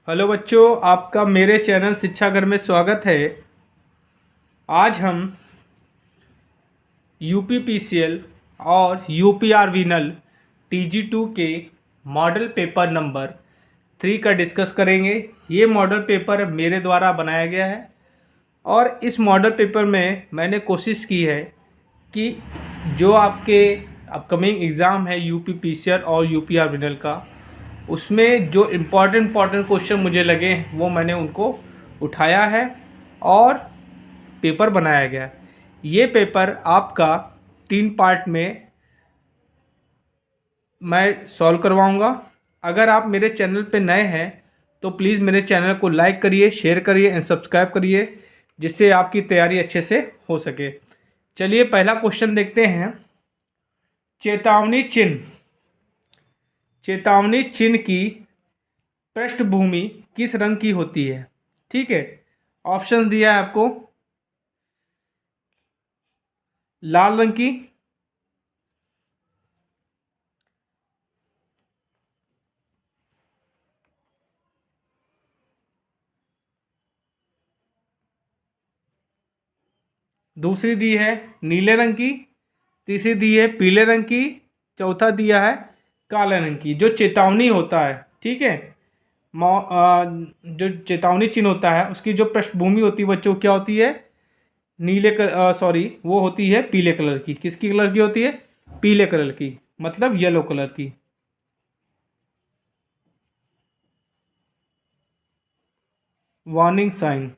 Hello बच्चों, आपका मेरे चैनल शिक्षा घर में स्वागत है। आज हम यूपीपीसीएल और यूपीआरवीनल TG2 के मॉडल पेपर नंबर 3 का डिस्कस करेंगे। ये मॉडल पेपर मेरे द्वारा बनाया गया है और इस मॉडल पेपर में मैंने कोशिश की है कि जो आपके अपकमिंग एग्ज़ाम है यूपीपीसीएल और यूपीआरवीनल का, उसमें जो इम्पॉर्टेंट क्वेश्चन मुझे लगे वो मैंने उनको उठाया है और पेपर बनाया गया। ये पेपर आपका 3 पार्ट में मैं सॉल्व करवाऊंगा। अगर आप मेरे चैनल पे नए हैं तो प्लीज़ मेरे चैनल को लाइक करिए, शेयर करिए एंड सब्सक्राइब करिए, जिससे आपकी तैयारी अच्छे से हो सके। चलिए पहला क्वेश्चन देखते हैं। चेतावनी चिन्ह चेतावनी चिन्ह की पृष्ठभूमि किस रंग की होती है? ठीक है, ऑप्शन दिया है आपको। लाल रंग की, दूसरी दी है नीले रंग की, तीसरी दी है पीले रंग की, चौथा दिया है काले रंग की। जो चेतावनी होता है, ठीक है, जो चेतावनी चिन्ह होता है उसकी जो पृष्ठभूमि होती है बच्चों क्या होती है? वो होती है पीले कलर की। किसकी कलर की होती है? पीले कलर की, मतलब येलो कलर की। Warning sign.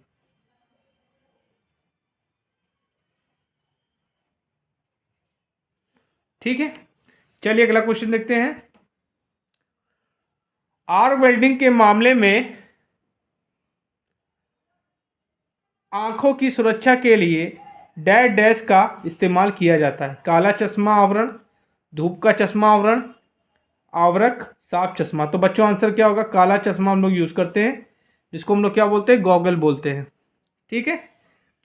ठीक है, चलिए अगला क्वेश्चन देखते हैं। आर वेल्डिंग के मामले में आंखों की सुरक्षा के लिए डैश डैश का इस्तेमाल किया जाता है। काला चश्मा आवरण, धूप का चश्मा आवरण, आवरक, साफ चश्मा। तो बच्चों आंसर क्या होगा? काला चश्मा हम लोग यूज़ करते हैं, जिसको हम लोग क्या बोलते हैं? गॉगल बोलते हैं। ठीक है,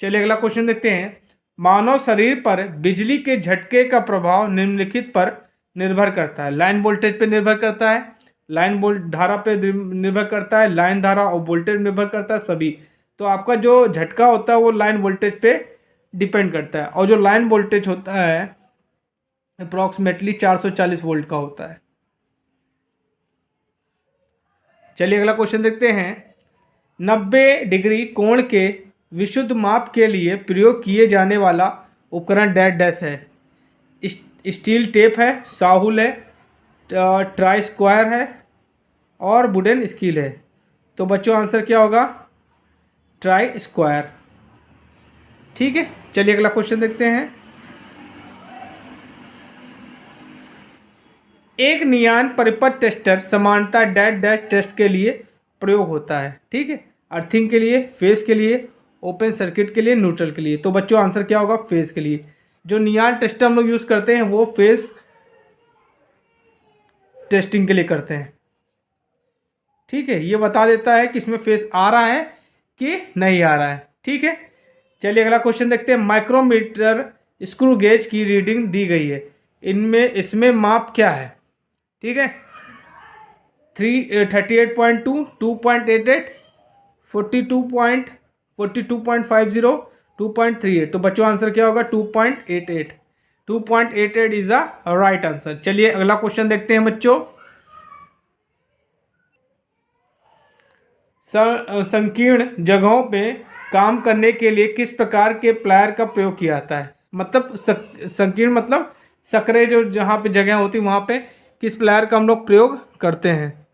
चलिए अगला क्वेश्चन देखते हैं। मानव शरीर पर बिजली के झटके का प्रभाव निम्नलिखित पर निर्भर करता है। लाइन वोल्टेज पे निर्भर करता है, लाइन वोल्ट धारा पे निर्भर करता है, लाइन धारा और वोल्टेज निर्भर करता है, सभी। तो आपका जो झटका होता है वो लाइन वोल्टेज पे डिपेंड करता है, और जो लाइन वोल्टेज होता है अप्रॉक्सीमेटली 440 वोल्ट का होता है। चलिए अगला क्वेश्चन देखते हैं। 90 डिग्री कोण के विशुद्ध माप के लिए प्रयोग किए जाने वाला उपकरण डैश डैश है। स्टील टेप है, साहुल है, ट्राई स्क्वायर है और वुडन स्केल है। तो बच्चों आंसर क्या होगा? Try square. ठीक है, चलिए अगला क्वेश्चन देखते हैं। एक नियान परिपथ टेस्टर समानता डैश डैश टेस्ट के लिए प्रयोग होता है। ठीक है, अर्थिंग के लिए, फेस के लिए, ओपन सर्किट के लिए, न्यूट्रल के लिए। तो बच्चों आंसर क्या होगा? फेस के लिए। जो नियान टेस्टर हम लोग यूज़ करते हैं वो फेस टेस्टिंग के लिए करते हैं। ठीक है, ये बता देता है कि इसमें फेस आ रहा है कि नहीं आ रहा है। ठीक है, चलिए अगला क्वेश्चन देखते हैं। माइक्रोमीटर स्क्रू गेज की रीडिंग दी गई है, इसमें माप क्या है? ठीक है, 38.2, 2.88, 42.50, 2.38। तो बच्चों आंसर क्या होगा? 2.88। 2.88 इज अ राइट आंसर। चलिए अगला क्वेश्चन देखते हैं बच्चों। संकीर्ण जगहों पे काम करने के लिए किस प्रकार के प्लायर का प्रयोग किया जाता है? मतलब संकीर्ण मतलब सकरे जो जहाँ पे जगह होती है वहाँ पे किस प्लायर का हम लोग प्रयोग करते हैं?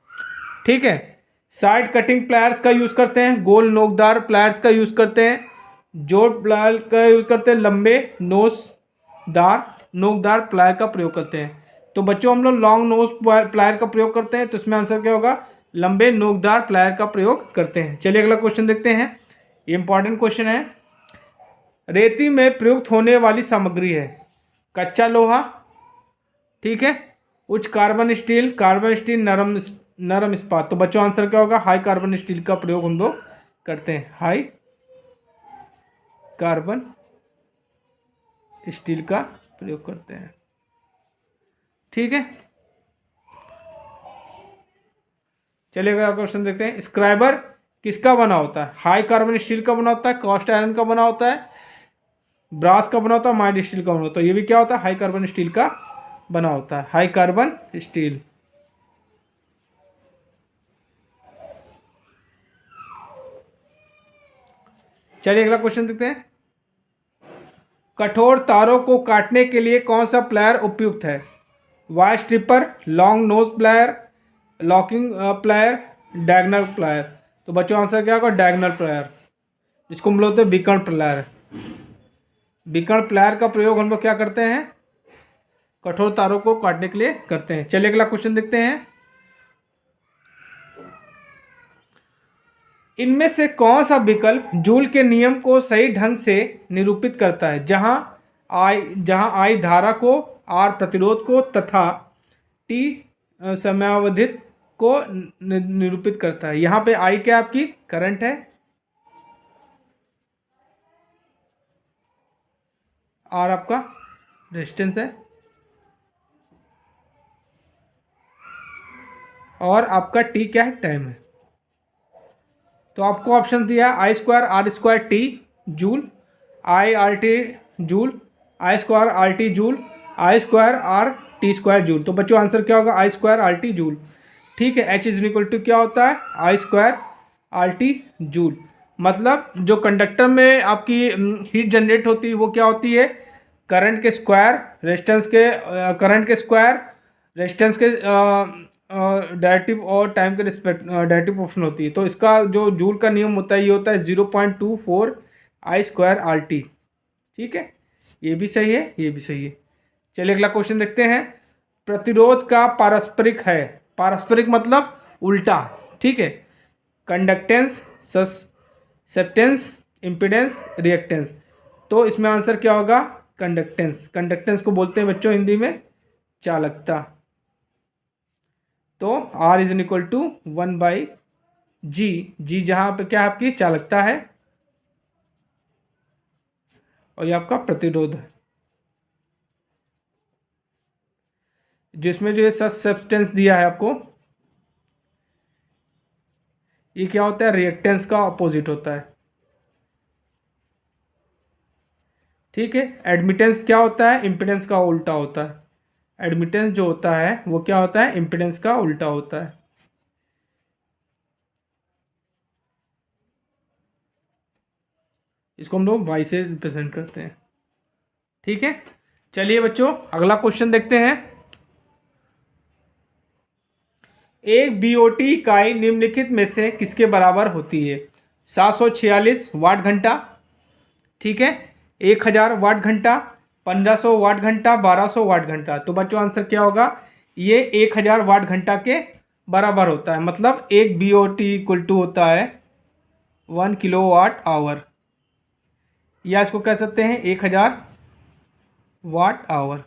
ठीक है, साइड कटिंग प्लायर्स का यूज़ करते हैं, गोल नोकदार प्लायर्स का यूज़ करते हैं, जोड़ प्लायर का यूज़ करते हैं, लंबे नोकदार प्लायर का प्रयोग करते हैं। तो बच्चों हम लोग लॉन्ग नोज प्लायर का प्रयोग करते हैं, तो इसमें आंसर क्या होगा? लंबे नोकदार प्लायर का प्रयोग करते हैं। चलिए अगला क्वेश्चन देखते हैं, ये इंपॉर्टेंट क्वेश्चन है। रेती में प्रयुक्त होने वाली सामग्री है कच्चा लोहा, ठीक है, उच्च कार्बन स्टील, नरम इस्पात। तो बच्चों आंसर क्या होगा? हाई कार्बन स्टील का प्रयोग हम लोग करते हैं, हाई कार्बन स्टील का प्रयोग करते हैं। ठीक है, चलिए अगला क्वेश्चन देखते हैं। स्क्राइबर किसका बना होता है? हाई कार्बन स्टील का बना होता है, कास्ट आयरन का बना होता है, ब्रास का बना होता है, माइल्ड स्टील का बना होता है। ये भी क्या होता है? हाई कार्बन स्टील का बना होता है, हाई कार्बन स्टील। चलिए अगला क्वेश्चन देखते हैं। कठोर तारों को काटने के लिए कौन सा प्लायर उपयुक्त है? Wire stripper, long nose plier, locking plier, diagonal plier. तो बच्चों आंसर क्या होगा? डायगोनल प्लायर, जिसको हम बोलते हैं विकर्ण प्लायर। विकर्ण प्लायर का प्रयोग हम लोग क्या करते हैं? कठोर तारों को काटने के लिए करते हैं। चलिए अगला क्वेश्चन देखते हैं। इनमें से कौन सा विकल्प जूल के नियम को सही ढंग से निरूपित करता है? जहां आई धारा को, आर प्रतिरोध को तथा टी समयावधित को निरूपित करता है। यहाँ पे आई क्या आपकी करंट है, आर आपका रेजिस्टेंस है, और आपका टी क्या है? टाइम है। तो आपको ऑप्शन दिया I square R square T joule, I R T joule, I square R T joule, I square R T square joule. तो बच्चों आंसर क्या होगा? I square R T joule. ठीक है, एच इज इक्वल टू क्या होता है? I square R T joule. मतलब जो कंडक्टर में आपकी हीट जनरेट होती है वो क्या होती है? करंट के स्क्वायर रेजिस्टेंस के, करंट के स्क्वायर रेजिस्टेंस के डायरेक्टिव और टाइम के रिस्पेक्ट डायरेक्टिव प्रोपोर्शनल होती है। तो इसका जो जूल का नियम होता है ये होता है 0.24 आई स्क्वायर आर टी। ठीक है, ये भी सही है, ये भी सही है। चलिए अगला क्वेश्चन देखते हैं। प्रतिरोध का पारस्परिक है, पारस्परिक मतलब उल्टा। ठीक है, कंडक्टेंस, ससेप्टेंस, इम्पिडेंस, रिएक्टेंस। तो इसमें आंसर क्या होगा? कंडक्टेंस। कंडक्टेंस को बोलते हैं बच्चों हिंदी में चालकता। तो R is equal to 1/G। G जहां पे क्या आपकी चालकता है और ये आपका प्रतिरोध है। जिसमें जो सब्सटेंस दिया है आपको, ये क्या होता है? रिएक्टेंस का अपोजिट होता है। ठीक है, एडमिटेंस क्या होता है? इम्पिडेंस का उल्टा होता है। एडमिटेंस जो होता है वो क्या होता है? इम्पिडेंस का उल्टा होता है। इसको हम लोग वाई से रिप्रेजेंट करते हैं। ठीक है, चलिए बच्चों अगला क्वेश्चन देखते हैं। एक बीओटी इकाई निम्नलिखित में से किसके बराबर होती है? 746 वाट घंटा, ठीक है, 1000 वाट घंटा, 1500 वाट घंटा, 1200 वाट घंटा। तो बच्चों आंसर क्या होगा? ये 1000 वाट घंटा के बराबर होता है। मतलब एक बीओटी इक्वल टू होता है 1 किलोवाट आवर, या इसको कह सकते हैं 1000 वाट आवर।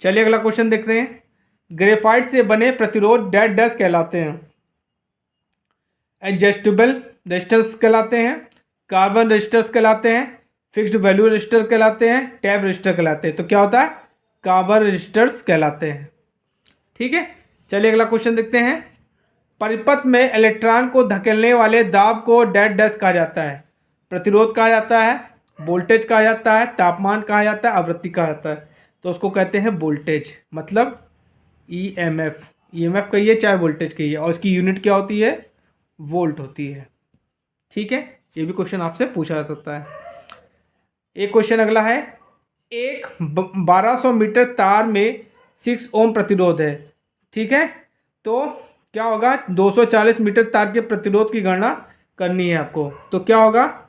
चलिए अगला क्वेश्चन देखते हैं। ग्रेफाइट से बने प्रतिरोध डैश डैश कहलाते हैं? एडजस्टेबल रेजिस्टेंस कहलाते हैं, कार्बन रेजिस्टर्स कहलाते हैं, फिक्स्ड वैल्यू रेजिस्टर कहलाते हैं, टैब रेजिस्टर कहलाते हैं। तो क्या होता है? कार्बन रेजिस्टर्स कहलाते हैं। ठीक है, चलिए अगला क्वेश्चन देखते हैं। परिपथ में इलेक्ट्रॉन को धकेलने वाले दाब को डैश डैश कहा जाता है? प्रतिरोध कहा जाता है, वोल्टेज कहा जाता है, तापमान कहा जाता है, आवृत्ति कहा जाता है। तो उसको कहते हैं वोल्टेज, मतलब ईएमएफ। ईएमएफ कहिए चाहे वोल्टेज कहिए, और इसकी यूनिट क्या होती है? वोल्ट होती है। ठीक है, ये भी क्वेश्चन आपसे पूछा जा सकता है। एक क्वेश्चन अगला है। एक 1200 मीटर तार में 6 ओम प्रतिरोध है। ठीक है, तो क्या होगा? 240 मीटर तार के प्रतिरोध की गणना करनी है आपको। तो क्या होगा?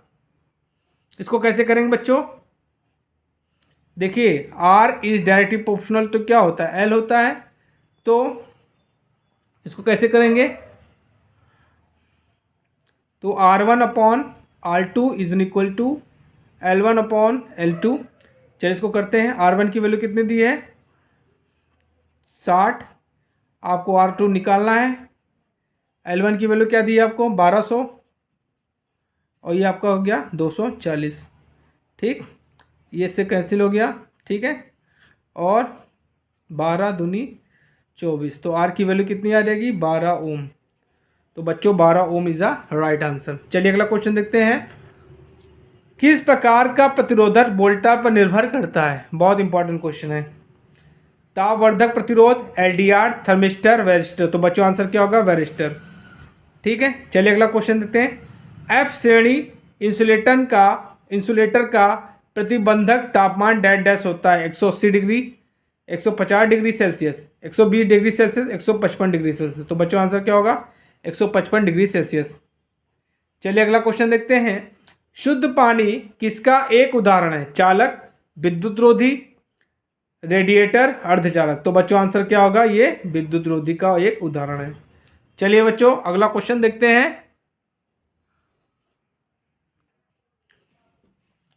इसको कैसे करेंगे बच्चों? देखिए, R इज डायरेक्टली प्रोपोर्शनल, तो क्या होता है? L होता है। तो इसको कैसे करेंगे? तो R1/R2 is equal to L1/L2। चलिए इसको करते हैं। R1 की वैल्यू कितनी दी है? 60। आपको R2 निकालना है। L1 की वैल्यू क्या दी है आपको? 1200, और ये आपका हो गया 240। ठीक, ये इससे कैंसिल हो गया। ठीक है, और 12 दूनी 24। तो आर की वैल्यू कितनी आ जाएगी? 12 ओम। तो बच्चों 12 ओम इज अ राइट आंसर। चलिए अगला क्वेश्चन देखते हैं। किस प्रकार का प्रतिरोधक वोल्टा पर निर्भर करता है? बहुत इंपॉर्टेंट क्वेश्चन है। तापवर्धक प्रतिरोध, एलडीआर, थर्मिस्टर, वेरिस्टर। तो बच्चों आंसर क्या होगा? वेरिस्टर। ठीक है, चलिए अगला क्वेश्चन देखते हैं। एफ श्रेणी इंसुलेटर का प्रतिबंधक तापमान डैश डैश होता है। 180 degree, 150 degree Celsius, 120 degree Celsius, 155 degree Celsius. तो बच्चों आंसर क्या होगा? 155 डिग्री सेल्सियस। चलिए अगला क्वेश्चन देखते हैं। शुद्ध पानी किसका एक उदाहरण है? चालक, विद्युत रोधी, रेडिएटर, अर्धचालक। तो बच्चों आंसर क्या होगा? ये विद्युत रोधी का एक उदाहरण है। चलिए बच्चों अगला क्वेश्चन देखते हैं।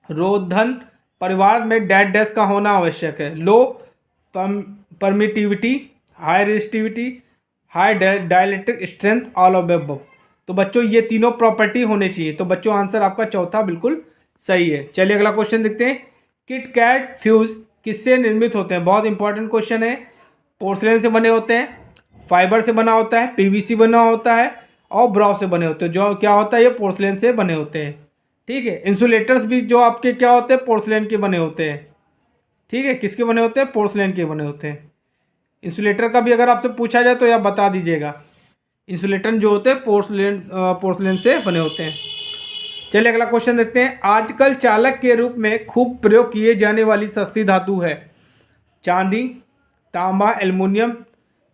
रोधन परिवार में डैश डैश का होना आवश्यक है। Low permittivity, high resistivity, high dielectric strength, all of above. तो बच्चों ये तीनों प्रॉपर्टी होने चाहिए। तो बच्चों आंसर आपका चौथा बिल्कुल सही है। चलिए अगला क्वेश्चन देखते हैं। किट कैट फ्यूज किससे निर्मित होते हैं? बहुत इंपॉर्टेंट क्वेश्चन है। पोर्सलेन से बने होते हैं, फाइबर से बना होता है, पीवीसी बना होता है और ब्रॉस से बने होते हैं। जो क्या होता है? ये पोर्सलेन से बने होते हैं। ठीक है, इंसुलेटर्स भी जो आपके क्या होते हैं? पोर्सलेन के बने होते हैं। ठीक है, किसके बने होते हैं? पोर्सलेन के बने होते हैं। इंसुलेटर का भी अगर आपसे पूछा जाए तो आप बता दीजिएगा। इंसुलेटर जो होते हैं पोर्सलेन से बने होते हैं। चलिए अगला क्वेश्चन देखते हैं। आजकल चालक के रूप में खूब प्रयोग किए जाने वाली सस्ती धातु है। चांदी, तांबा, एल्युमिनियम,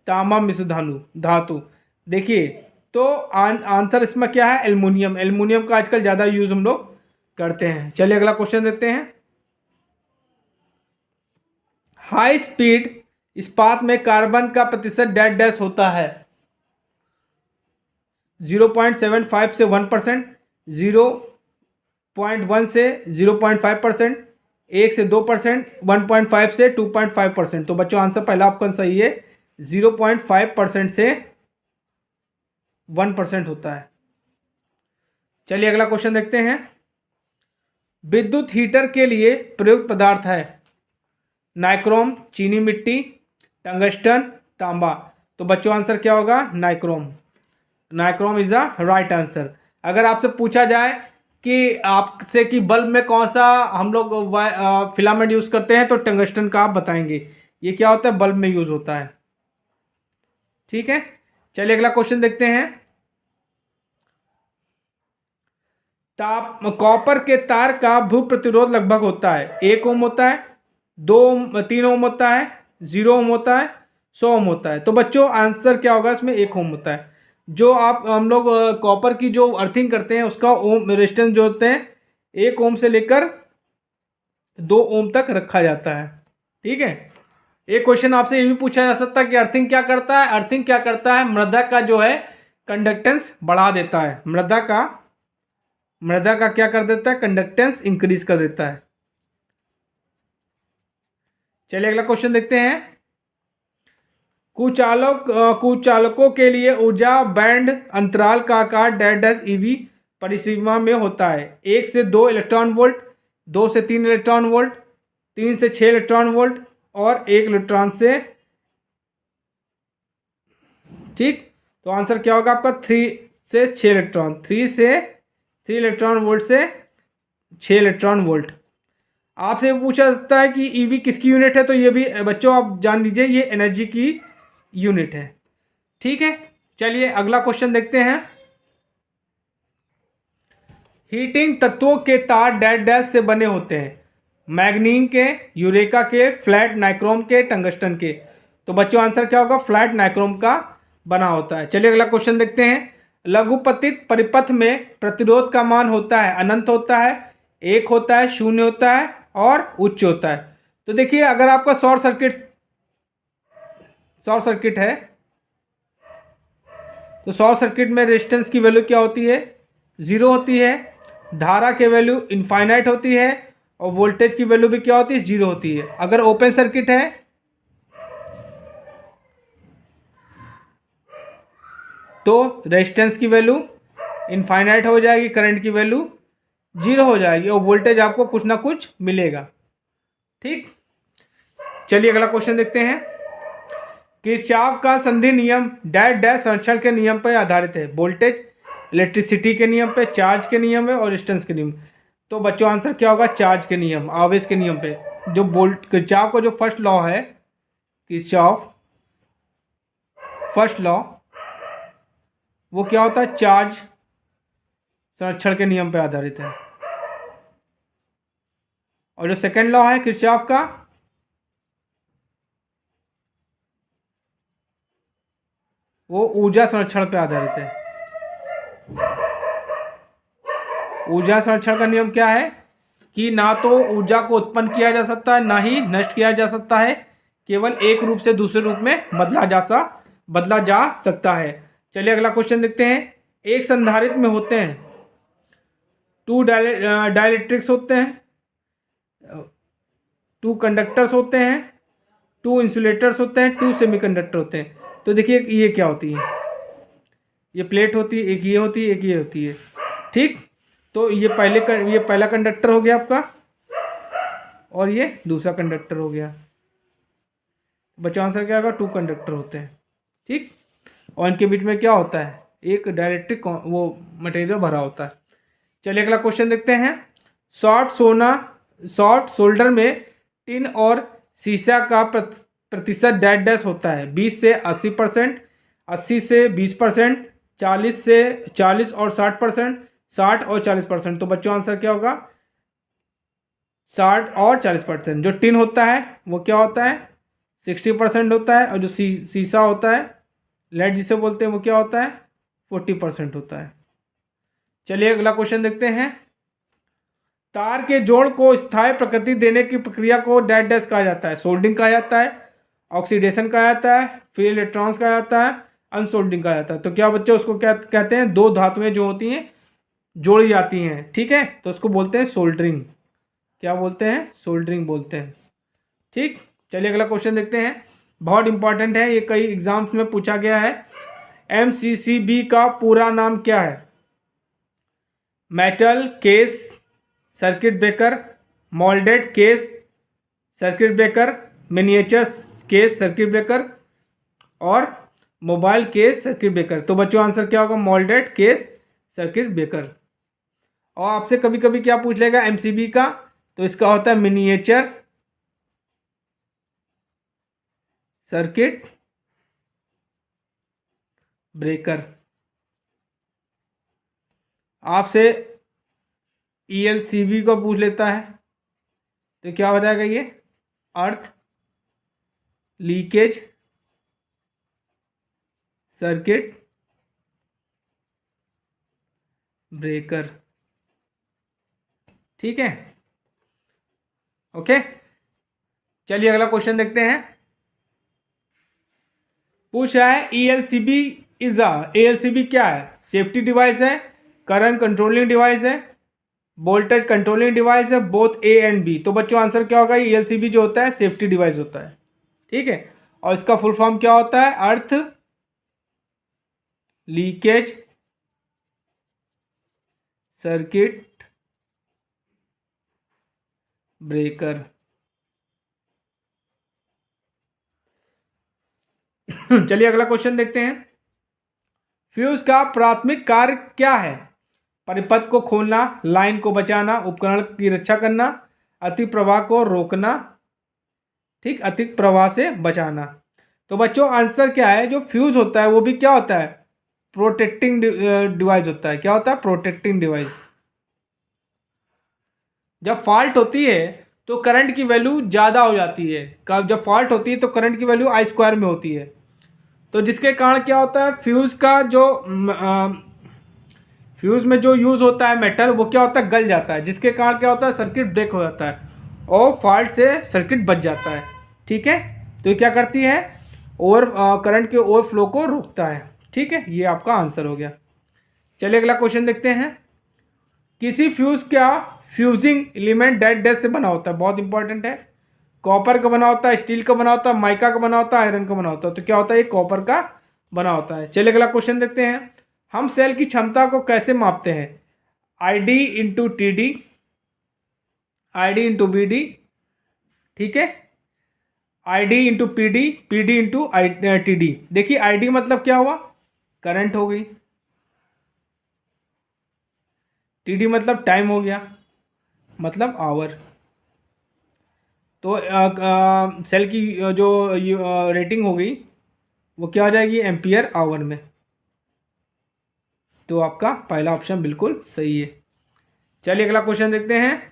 तांबा मिश्र धातु। देखिए तो आंसर इसमें क्या है? एल्युमिनियम। एल्युमिनियम का आजकल ज़्यादा यूज हम लोग करते हैं। चलिए अगला क्वेश्चन देखते हैं। हाई स्पीड इस्पात में कार्बन का प्रतिशत डैश डैश होता है। 0.75 से 1%, 0.1 से 0.5%, 1 से 2%, 1.5 से 2.5%। तो बच्चों आंसर पहला ऑप्शन सही है। 0.5% से 1% होता है। चलिए अगला क्वेश्चन देखते हैं। विद्युत हीटर के लिए प्रयुक्त पदार्थ है। नाइक्रोम, चीनी मिट्टी, टंगस्टन, तांबा। तो बच्चों आंसर क्या होगा? Nichrome. Nichrome is the right answer. अगर आपसे पूछा जाए कि आपसे कि बल्ब में कौन सा हम लोग फिलामेंट यूज करते हैं तो टंगस्टन का आप बताएंगे। ये क्या होता है? बल्ब में यूज होता है। ठीक है, चलिए अगला क्वेश्चन देखते हैं। कॉपर के तार का भू प्रतिरोध लगभग होता है। 1 ओम होता है, 3 ओम होता है, 0 ओम होता है, 100 ओम होता है। तो बच्चों आंसर क्या होगा? इसमें 1 ओम होता है। जो हम लोग कॉपर की जो अर्थिंग करते हैं उसका ओम रेजिस्टेंस जो होते हैं 1 ओम से लेकर 2 ओम तक रखा जाता है। ठीक है, एक क्वेश्चन आपसे ये भी पूछा जा सकता है कि अर्थिंग क्या करता है? अर्थिंग क्या करता है? मृदा का जो है कंडक्टेंस बढ़ा देता है। मृदा का क्या कर देता है? कंडक्टेंस इंक्रीज कर देता है। चलिए अगला क्वेश्चन देखते हैं। कुचालकों के लिए ऊर्जा बैंड अंतराल का आकार डैश डैश ईवी परिसीमा में होता है। 1 से 2 इलेक्ट्रॉन वोल्ट, 2 से 3 इलेक्ट्रॉन वोल्ट, 3 से 6 इलेक्ट्रॉन वोल्ट और 1 इलेक्ट्रॉन से। ठीक, तो आंसर क्या होगा आपका? 3 से 6 इलेक्ट्रॉन। 3 इलेक्ट्रॉन वोल्ट से 6 इलेक्ट्रॉन वोल्ट। आपसे पूछा जाता है कि ईवी किसकी यूनिट है? तो ये भी बच्चों आप जान लीजिए, ये एनर्जी की यूनिट है। ठीक है, चलिए अगला क्वेश्चन देखते हैं। हीटिंग तत्वों के तार डैश डैश से बने होते हैं। मैग्नीन के, यूरेका के, फ्लैट नाइक्रोम के, टंगस्टन के। तो बच्चों आंसर क्या होगा? फ्लैट नाइक्रोम का बना होता है। चलिए अगला क्वेश्चन देखते हैं। लघुपतित परिपथ में प्रतिरोध का मान होता है। अनंत होता है, 1 होता है, 0 होता है और उच्च होता है। तो देखिए अगर आपका शॉर्ट सर्किट है तो शॉर्ट सर्किट में रेजिस्टेंस की वैल्यू क्या होती है? 0 होती है। धारा की वैल्यू इनफाइनाइट होती है और वोल्टेज की वैल्यू भी क्या होती है? 0 होती है। अगर ओपन सर्किट है तो रेजिस्टेंस की वैल्यू इनफाइनाइट हो जाएगी, करंट की वैल्यू 0 हो जाएगी और वोल्टेज आपको कुछ ना कुछ मिलेगा। ठीक, चलिए अगला क्वेश्चन देखते हैं। किरचॉफ का संधि नियम डैश डैश संरक्षण के नियम पर आधारित है। वोल्टेज, इलेक्ट्रिसिटी के नियम पे, चार्ज के नियम है और डिस्टेंस के नियम। तो बच्चों आंसर क्या होगा? चार्ज के नियम, आवेश के नियम पे। जो किरचॉफ का जो फर्स्ट लॉ है, किरचॉफ फर्स्ट लॉ, वो क्या होता है? चार्ज संरक्षण के नियम पे आधारित है। और जो सेकंड लॉ है किरचॉफ का, वो ऊर्जा संरक्षण पे आधारित है। ऊर्जा संरक्षण का नियम क्या है कि ना तो ऊर्जा को उत्पन्न किया जा सकता है, ना ही नष्ट किया जा सकता है, केवल एक रूप से दूसरे रूप में बदला जा सकता है। चलिए अगला क्वेश्चन देखते हैं। एक संधारित्र में होते हैं 2 डाइलेक्ट्रिक्स होते हैं, 2 कंडक्टर्स होते हैं, 2 इंसुलेटर्स होते हैं, 2 सेमीकंडक्टर होते हैं। तो देखिए ये क्या होती है? ये प्लेट होती है, एक ये होती है, एक ये होती है। ठीक, तो ये पहला कंडक्टर हो गया आपका और ये दूसरा कंडक्टर हो गया। बच्चों आंसर क्या होगा? 2 कंडक्टर होते हैं। ठीक, और इनके बीच में क्या होता है? एक डाइलेक्ट्रिक वो मटेरियल भरा होता है। चलिए अगला क्वेश्चन देखते हैं। शॉर्ट सोल्डर में टिन और सीसा का प्रतिशत डैश डैश होता है। 20 से 80%, 80 से 20%, 40 और 60%, 60 और 40%। तो बच्चों आंसर क्या होगा? 60 और 40%। जो टिन होता है वो क्या होता है? 60% होता है, और जो सीसा होता है, लेड जिसे बोलते हैं, वो क्या होता है? 40% होता है। चलिए अगला क्वेश्चन देखते हैं। तार के जोड़ को स्थायी प्रकृति देने की प्रक्रिया को डैश डैश कहा जाता है। सोल्डिंग कहा जाता है, ऑक्सीडेशन कहा जाता है, फ्री इलेक्ट्रॉन्स कहा जाता है, अनसोल्डिंग कहा जाता है। तो क्या बच्चों उसको क्या कहते हैं? 2 धातुएं जो होती हैं जोड़ी जाती हैं, ठीक है, तो उसको बोलते हैं सोल्डरिंग। क्या बोलते हैं? सोल्डरिंग बोलते हैं। ठीक, चलिए अगला क्वेश्चन देखते हैं। बहुत इंपॉर्टेंट है, ये कई एग्जाम्स में पूछा गया है। MCCB का पूरा नाम क्या है? Metal case circuit breaker, moulded case circuit breaker, miniature case circuit breaker और मोबाइल केस सर्किट ब्रेकर। तो बच्चों आंसर क्या होगा? Moulded case circuit breaker. और आपसे कभी कभी क्या पूछ लेगा MCB का, तो इसका होता है मिनिएचर सर्किट ब्रेकर। आपसे ELCB को पूछ लेता है, तो क्या हो जाएगा? ये अर्थ लीकेज सर्किट ब्रेकर। ठीक है, ओके। चलिए अगला क्वेश्चन देखते हैं। पूछ रहा है ELCB क्या है? सेफ्टी डिवाइस है, करंट कंट्रोलिंग डिवाइस है, वोल्टेज कंट्रोलिंग डिवाइस है, बोथ A एंड B। तो बच्चों आंसर क्या होगा? ELCB जो होता है सेफ्टी डिवाइस होता है। ठीक है, और इसका फुल फॉर्म क्या होता है? अर्थ लीकेज सर्किट ब्रेकर। चलिए अगला क्वेश्चन देखते हैं। फ्यूज का प्राथमिक कार्य क्या है? परिपथ को खोलना, लाइन को बचाना, उपकरण की रक्षा करना, अतिप्रवाह प्रवाह को रोकना, ठीक, अतिरिक्त प्रवाह से बचाना। तो बच्चों आंसर क्या है? जो फ्यूज होता है वो भी क्या होता है? प्रोटेक्टिंग डिवाइस होता है। क्या होता है? Protecting device. जब फॉल्ट होती है तो करंट की वैल्यू ज़्यादा हो जाती है। जब फॉल्ट होती है तो करंट की वैल्यू I² में होती है। तो जिसके कारण क्या होता है? फ्यूज का जो फ्यूज में जो यूज़ होता है मेटल, वो क्या होता है? गल जाता है, जिसके कारण क्या होता है? सर्किट ब्रेक हो जाता है और फॉल्ट से सर्किट बच जाता है। ठीक है, तो ये क्या करती है? करंट के ओवरफ्लो को रोकता है। ठीक है, ये आपका आंसर हो गया। चलिए अगला क्वेश्चन देखते हैं। किसी फ्यूज का फ्यूजिंग एलिमेंट डैश डैश से बना होता है। बहुत इंपॉर्टेंट है। कॉपर का बना होता है, स्टील का बना होता है, माइका का बना होता है, आयरन का बना होता है। तो क्या होता है? ये कॉपर का बना होता है। चलिए अगला क्वेश्चन देखते हैं। हम सेल की क्षमता को कैसे मापते हैं? ID into TD, ID into BD, ठीक है, ID into PD, PD into TD। देखिए ID मतलब क्या हुआ, करंट हो गई, TD मतलब टाइम हो गया, मतलब आवर। तो सेल की जो रेटिंग हो गई वो क्या हो जाएगी, एम्पियर आवर में। तो आपका पहला ऑप्शन बिल्कुल सही है। चलिए अगला क्वेश्चन देखते हैं।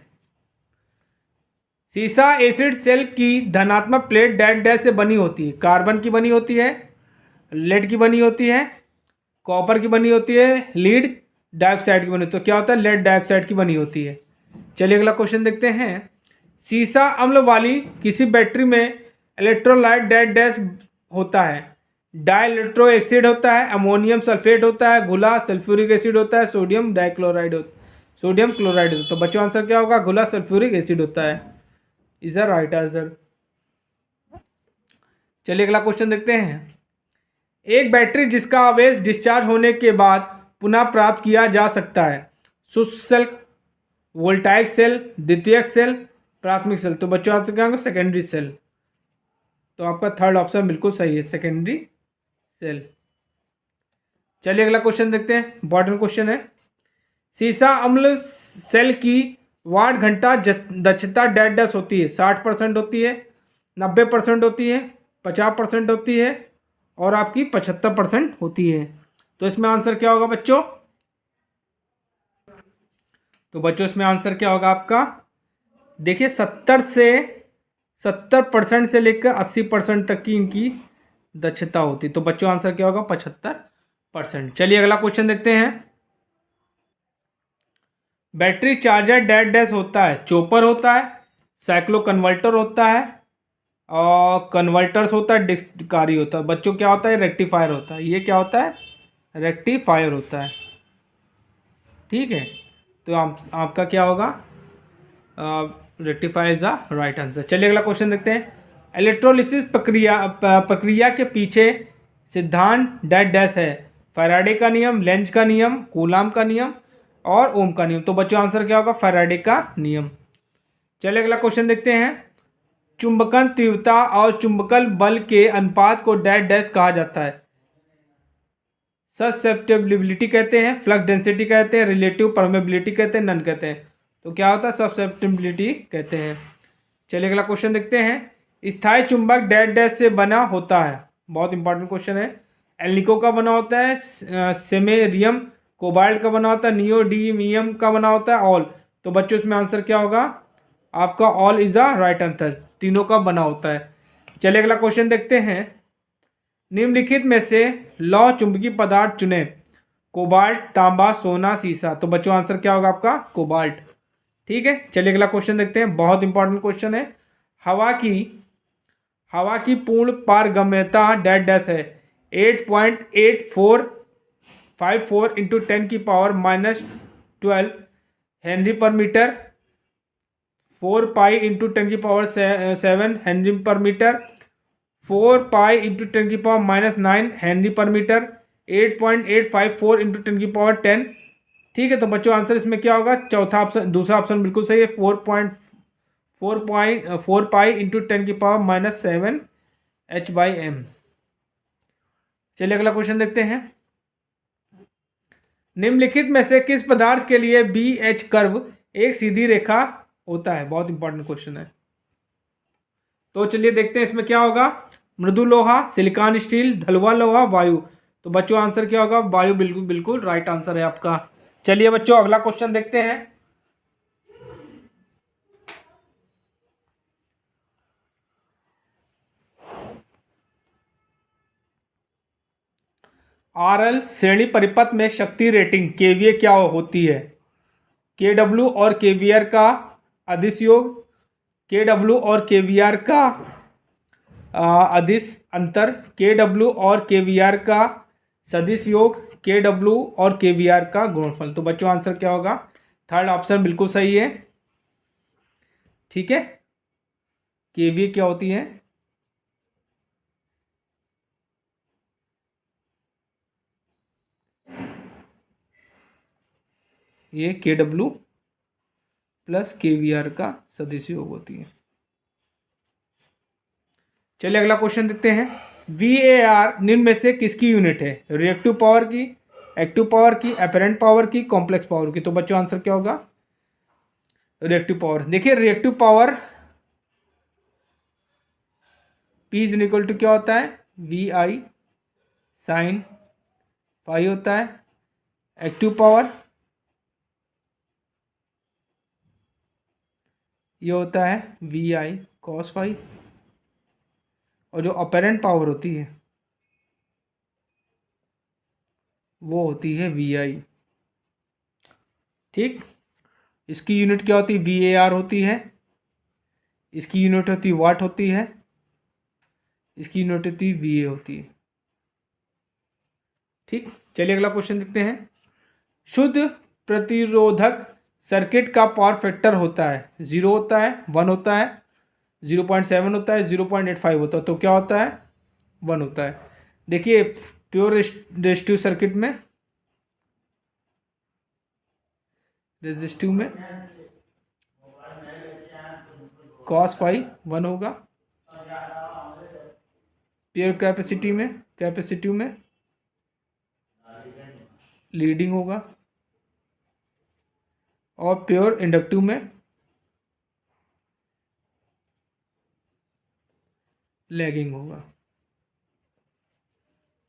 सीसा एसिड सेल की धनात्मक प्लेट डैश डैश से बनी होती है। कार्बन की बनी होती है, लेड की बनी होती है, कॉपर की बनी होती है, लीड डाइऑक्साइड की बनी होती है। तो क्या होता है, लेड डाइऑक्साइड की बनी होती है। चलिए अगला क्वेश्चन देखते हैं। सीसा अम्ल वाली किसी बैटरी में इलेक्ट्रोलाइट डैश डैश होता है। डाई इलेक्ट्रो एसिड होता है, अमोनियम सल्फेट होता है, घुला सल्फ्यूरिक एसिड होता है, सोडियम डाइक्लोराइड सोडियम क्लोराइड होता है। तो बच्चों आंसर क्या होगा, घुला सल्फ्यूरिक एसिड होता है, इज अ राइट आंसर। चलिए अगला क्वेश्चन देखते हैं। एक बैटरी जिसका आवेश डिस्चार्ज होने के बाद पुनः प्राप्त किया जा सकता है। शुष्क सेल, वोल्टाइक सेल, द्वितीयक सेल, प्राथमिक सेल। तो बच्चों आंसर क्या होगा, सेकेंडरी सेल। तो आपका थर्ड ऑप्शन बिल्कुल सही है, सेकेंडरी सेल। चलिए अगला क्वेश्चन देखते हैं, इंपॉर्टेंट क्वेश्चन है। सीसा अम्ल सेल की वाट घंटा दक्षता डैश डैश होती है। 60% होती है, 90% होती है, 50% होती है और आपकी 75% होती है। तो इसमें आंसर क्या होगा बच्चों, तो बच्चों इसमें आंसर क्या होगा आपका, देखिए 70% से लेकर 80% तक की इनकी दक्षता होती। तो बच्चों आंसर क्या होगा, 75%। चलिए अगला क्वेश्चन देखते हैं। बैटरी चार्जर डैश डैश होता है। चोपर होता है, साइक्लो कन्वर्टर होता है, और कन्वर्टर्स होता है, डिस्कारी होता है। बच्चों क्या होता है, रेक्टिफायर होता है। ये क्या होता है, रेक्टिफायर होता है। ठीक है, तो आपका क्या होगा, rectifier is the right answer. चलिए अगला क्वेश्चन देखते हैं। इलेक्ट्रोलिसिस प्रक्रिया के पीछे सिद्धांत डैश डैश है। फैराडे का नियम, लेंज का नियम, कूलाम का नियम और ओम का नियम। तो बच्चों आंसर क्या होगा, फैराडे का नियम। चलिए अगला क्वेश्चन देखते हैं। चुंबकन तीव्रता और चुंबकल बल के अनुपात को डैश डैश कहा जाता है। ससेप्टेबिलिटी कहते हैं, फ्लक्स डेंसिटी कहते हैं, रिलेटिव परमेबिलिटी कहते हैं, नन कहते हैं। तो क्या होता है, ससेप्टेबिलिटी कहते हैं। चलिए अगला क्वेश्चन देखते हैं। स्थायी चुंबक डैश डैश से बना होता है। बहुत इंपॉर्टेंट क्वेश्चन है। एल्निको का बना होता है, सेमेरियम कोबाल्ट का बना होता है, नियोडीमियम का बना होता है, ऑल। तो बच्चों इसमें आंसर क्या होगा आपका, all is a right answer, तीनों का बना होता है। चलिए अगला क्वेश्चन देखते हैं। निम्नलिखित में से लौह चुंबकीय पदार्थ चुने। कोबाल्ट, तांबा, सोना, सीसा। तो बच्चों आंसर क्या होगा आपका, कोबाल्ट। ठीक है, चलिए अगला क्वेश्चन देखते हैं, बहुत इंपॉर्टेंट क्वेश्चन है। हवा की हवा की पूर्ण पारगम्यता डैश डैश है। 8.8454 इंटू 10⁻⁻12 हेनरी पर मीटर, 4 पाई इंटू 10⁻7 हेनरी पर मीटर, 4 पाई इंटू 10⁻⁻9 हेनरी पर मीटर, 8.854 इंटू 10⁻10। ठीक है, तो बच्चों आंसर इसमें क्या होगा, चौथा ऑप्शन, दूसरा ऑप्शन बिल्कुल सही है, 4 पाई इंटू 10⁻⁻7 H/m। चलिए अगला क्वेश्चन देखते हैं। निम्नलिखित में से किस पदार्थ के लिए BH कर्व एक सीधी रेखा होता है। बहुत इंपॉर्टेंट क्वेश्चन है। तो चलिए देखते हैं इसमें क्या होगा, मृदु लोहा, सिलिकॉन स्टील, ढलुआ लोहा, वायु। तो बच्चों आंसर क्या होगा, वायु बिल्कुल बिल्कुल राइट आंसर है आपका। चलिए बच्चों अगला क्वेश्चन देखते हैं। RL श्रेणी परिपथ में शक्ति रेटिंग केवीए क्या होती है। KW और KVR का अदिश योग, KW और KVR का अदिश अंतर, KW और KVR का सदिश योग, KW और KVR का गुणनफल। तो बच्चों आंसर क्या होगा, थर्ड ऑप्शन बिल्कुल सही है। ठीक है, KVA क्या होती है, ये KW प्लस KVR का सदिश योग होती है। चलिए अगला क्वेश्चन देखते हैं। VAR निम्न में से किसकी यूनिट है? रिएक्टिव पावर की, एक्टिव पावर की, अपरेंट पावर की, कॉम्प्लेक्स पावर की। तो बच्चों आंसर क्या होगा? Reactive power. देखिए reactive power P is equal to क्या होता है? VI साइन पाई होता है। एक्टिव पावर ये होता है VI कॉस फाई। और जो अपरेंट पावर होती है वो होती है VI। ठीक, इसकी यूनिट क्या होती है? VAR होती है। इसकी यूनिट होती है वाट होती है। इसकी यूनिट होती है VA होती है। ठीक, चलिए अगला क्वेश्चन देखते हैं। शुद्ध प्रतिरोधक सर्किट का पावर फैक्टर होता है 0 होता है, 1 होता है, 0.7 होता है, 0.85 होता है। तो क्या होता है? 1 होता है। देखिए प्योर रेजिस्टिव सर्किट में, रेजिस्टिव में कॉस फाई 1 होगा। प्योर कैपेसिटिव में लीडिंग होगा। और प्योर इंडक्टिव में लैगिंग होगा।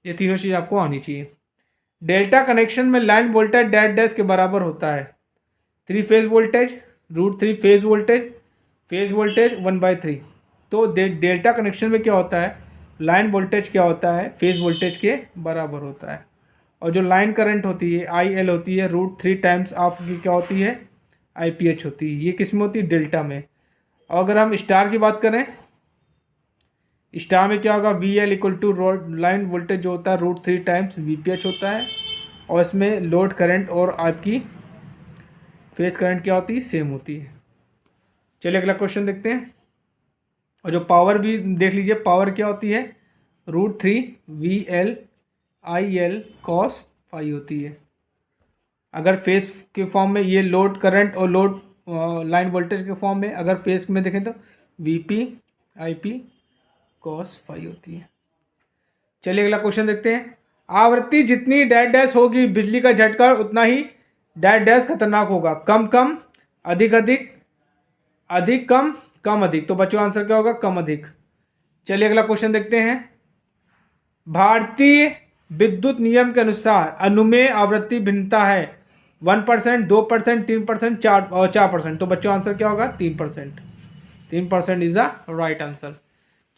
ये तीनों चीज आपको आनी चाहिए। डेल्टा कनेक्शन में लाइन वोल्टेज डैश डैश के बराबर होता है 3 फेज वोल्टेज √3 फेज वोल्टेज 1/3। तो डेल्टा कनेक्शन में क्या होता है? लाइन वोल्टेज क्या होता है? फेज वोल्टेज के बराबर होता है। और जो लाइन करंट होती है IL होती है √3 टाइम्स आपकी क्या होती है? IPH होती है। ये किस में होती है? डेल्टा में। और अगर हम स्टार की बात करें, स्टार में क्या होगा? VL equal to line voltage जो होता है √3 टाइम्स VPH होता है। और इसमें लोड करंट और आपकी फेज करंट क्या होती है? सेम होती है। चलिए अगला क्वेश्चन देखते हैं। और जो पावर भी देख लीजिए, पावर क्या होती है? √3 VL IL cos फाई होती है। अगर फेस के फॉर्म में ये लोड करंट और लोड लाइन वोल्टेज के फॉर्म में, अगर फेस में देखें तो VP IP cos फाई होती है। चलिए अगला क्वेश्चन देखते हैं। आवृत्ति जितनी डैश डैश होगी बिजली का झटका उतना ही डैश डैश खतरनाक होगा। कम कम, अधिक अधिक, अधिक कम, कम अधिक। तो बच्चों आंसर क्या होगा? कम अधिक। चलिए अगला क्वेश्चन देखते हैं। भारतीय विद्युत नियम के अनुसार अनुमेय आवृत्ति भिन्नता है 1%, 2%, 3%, 4%। तो बच्चों आंसर क्या होगा? 3%। 3% इज द राइट आंसर।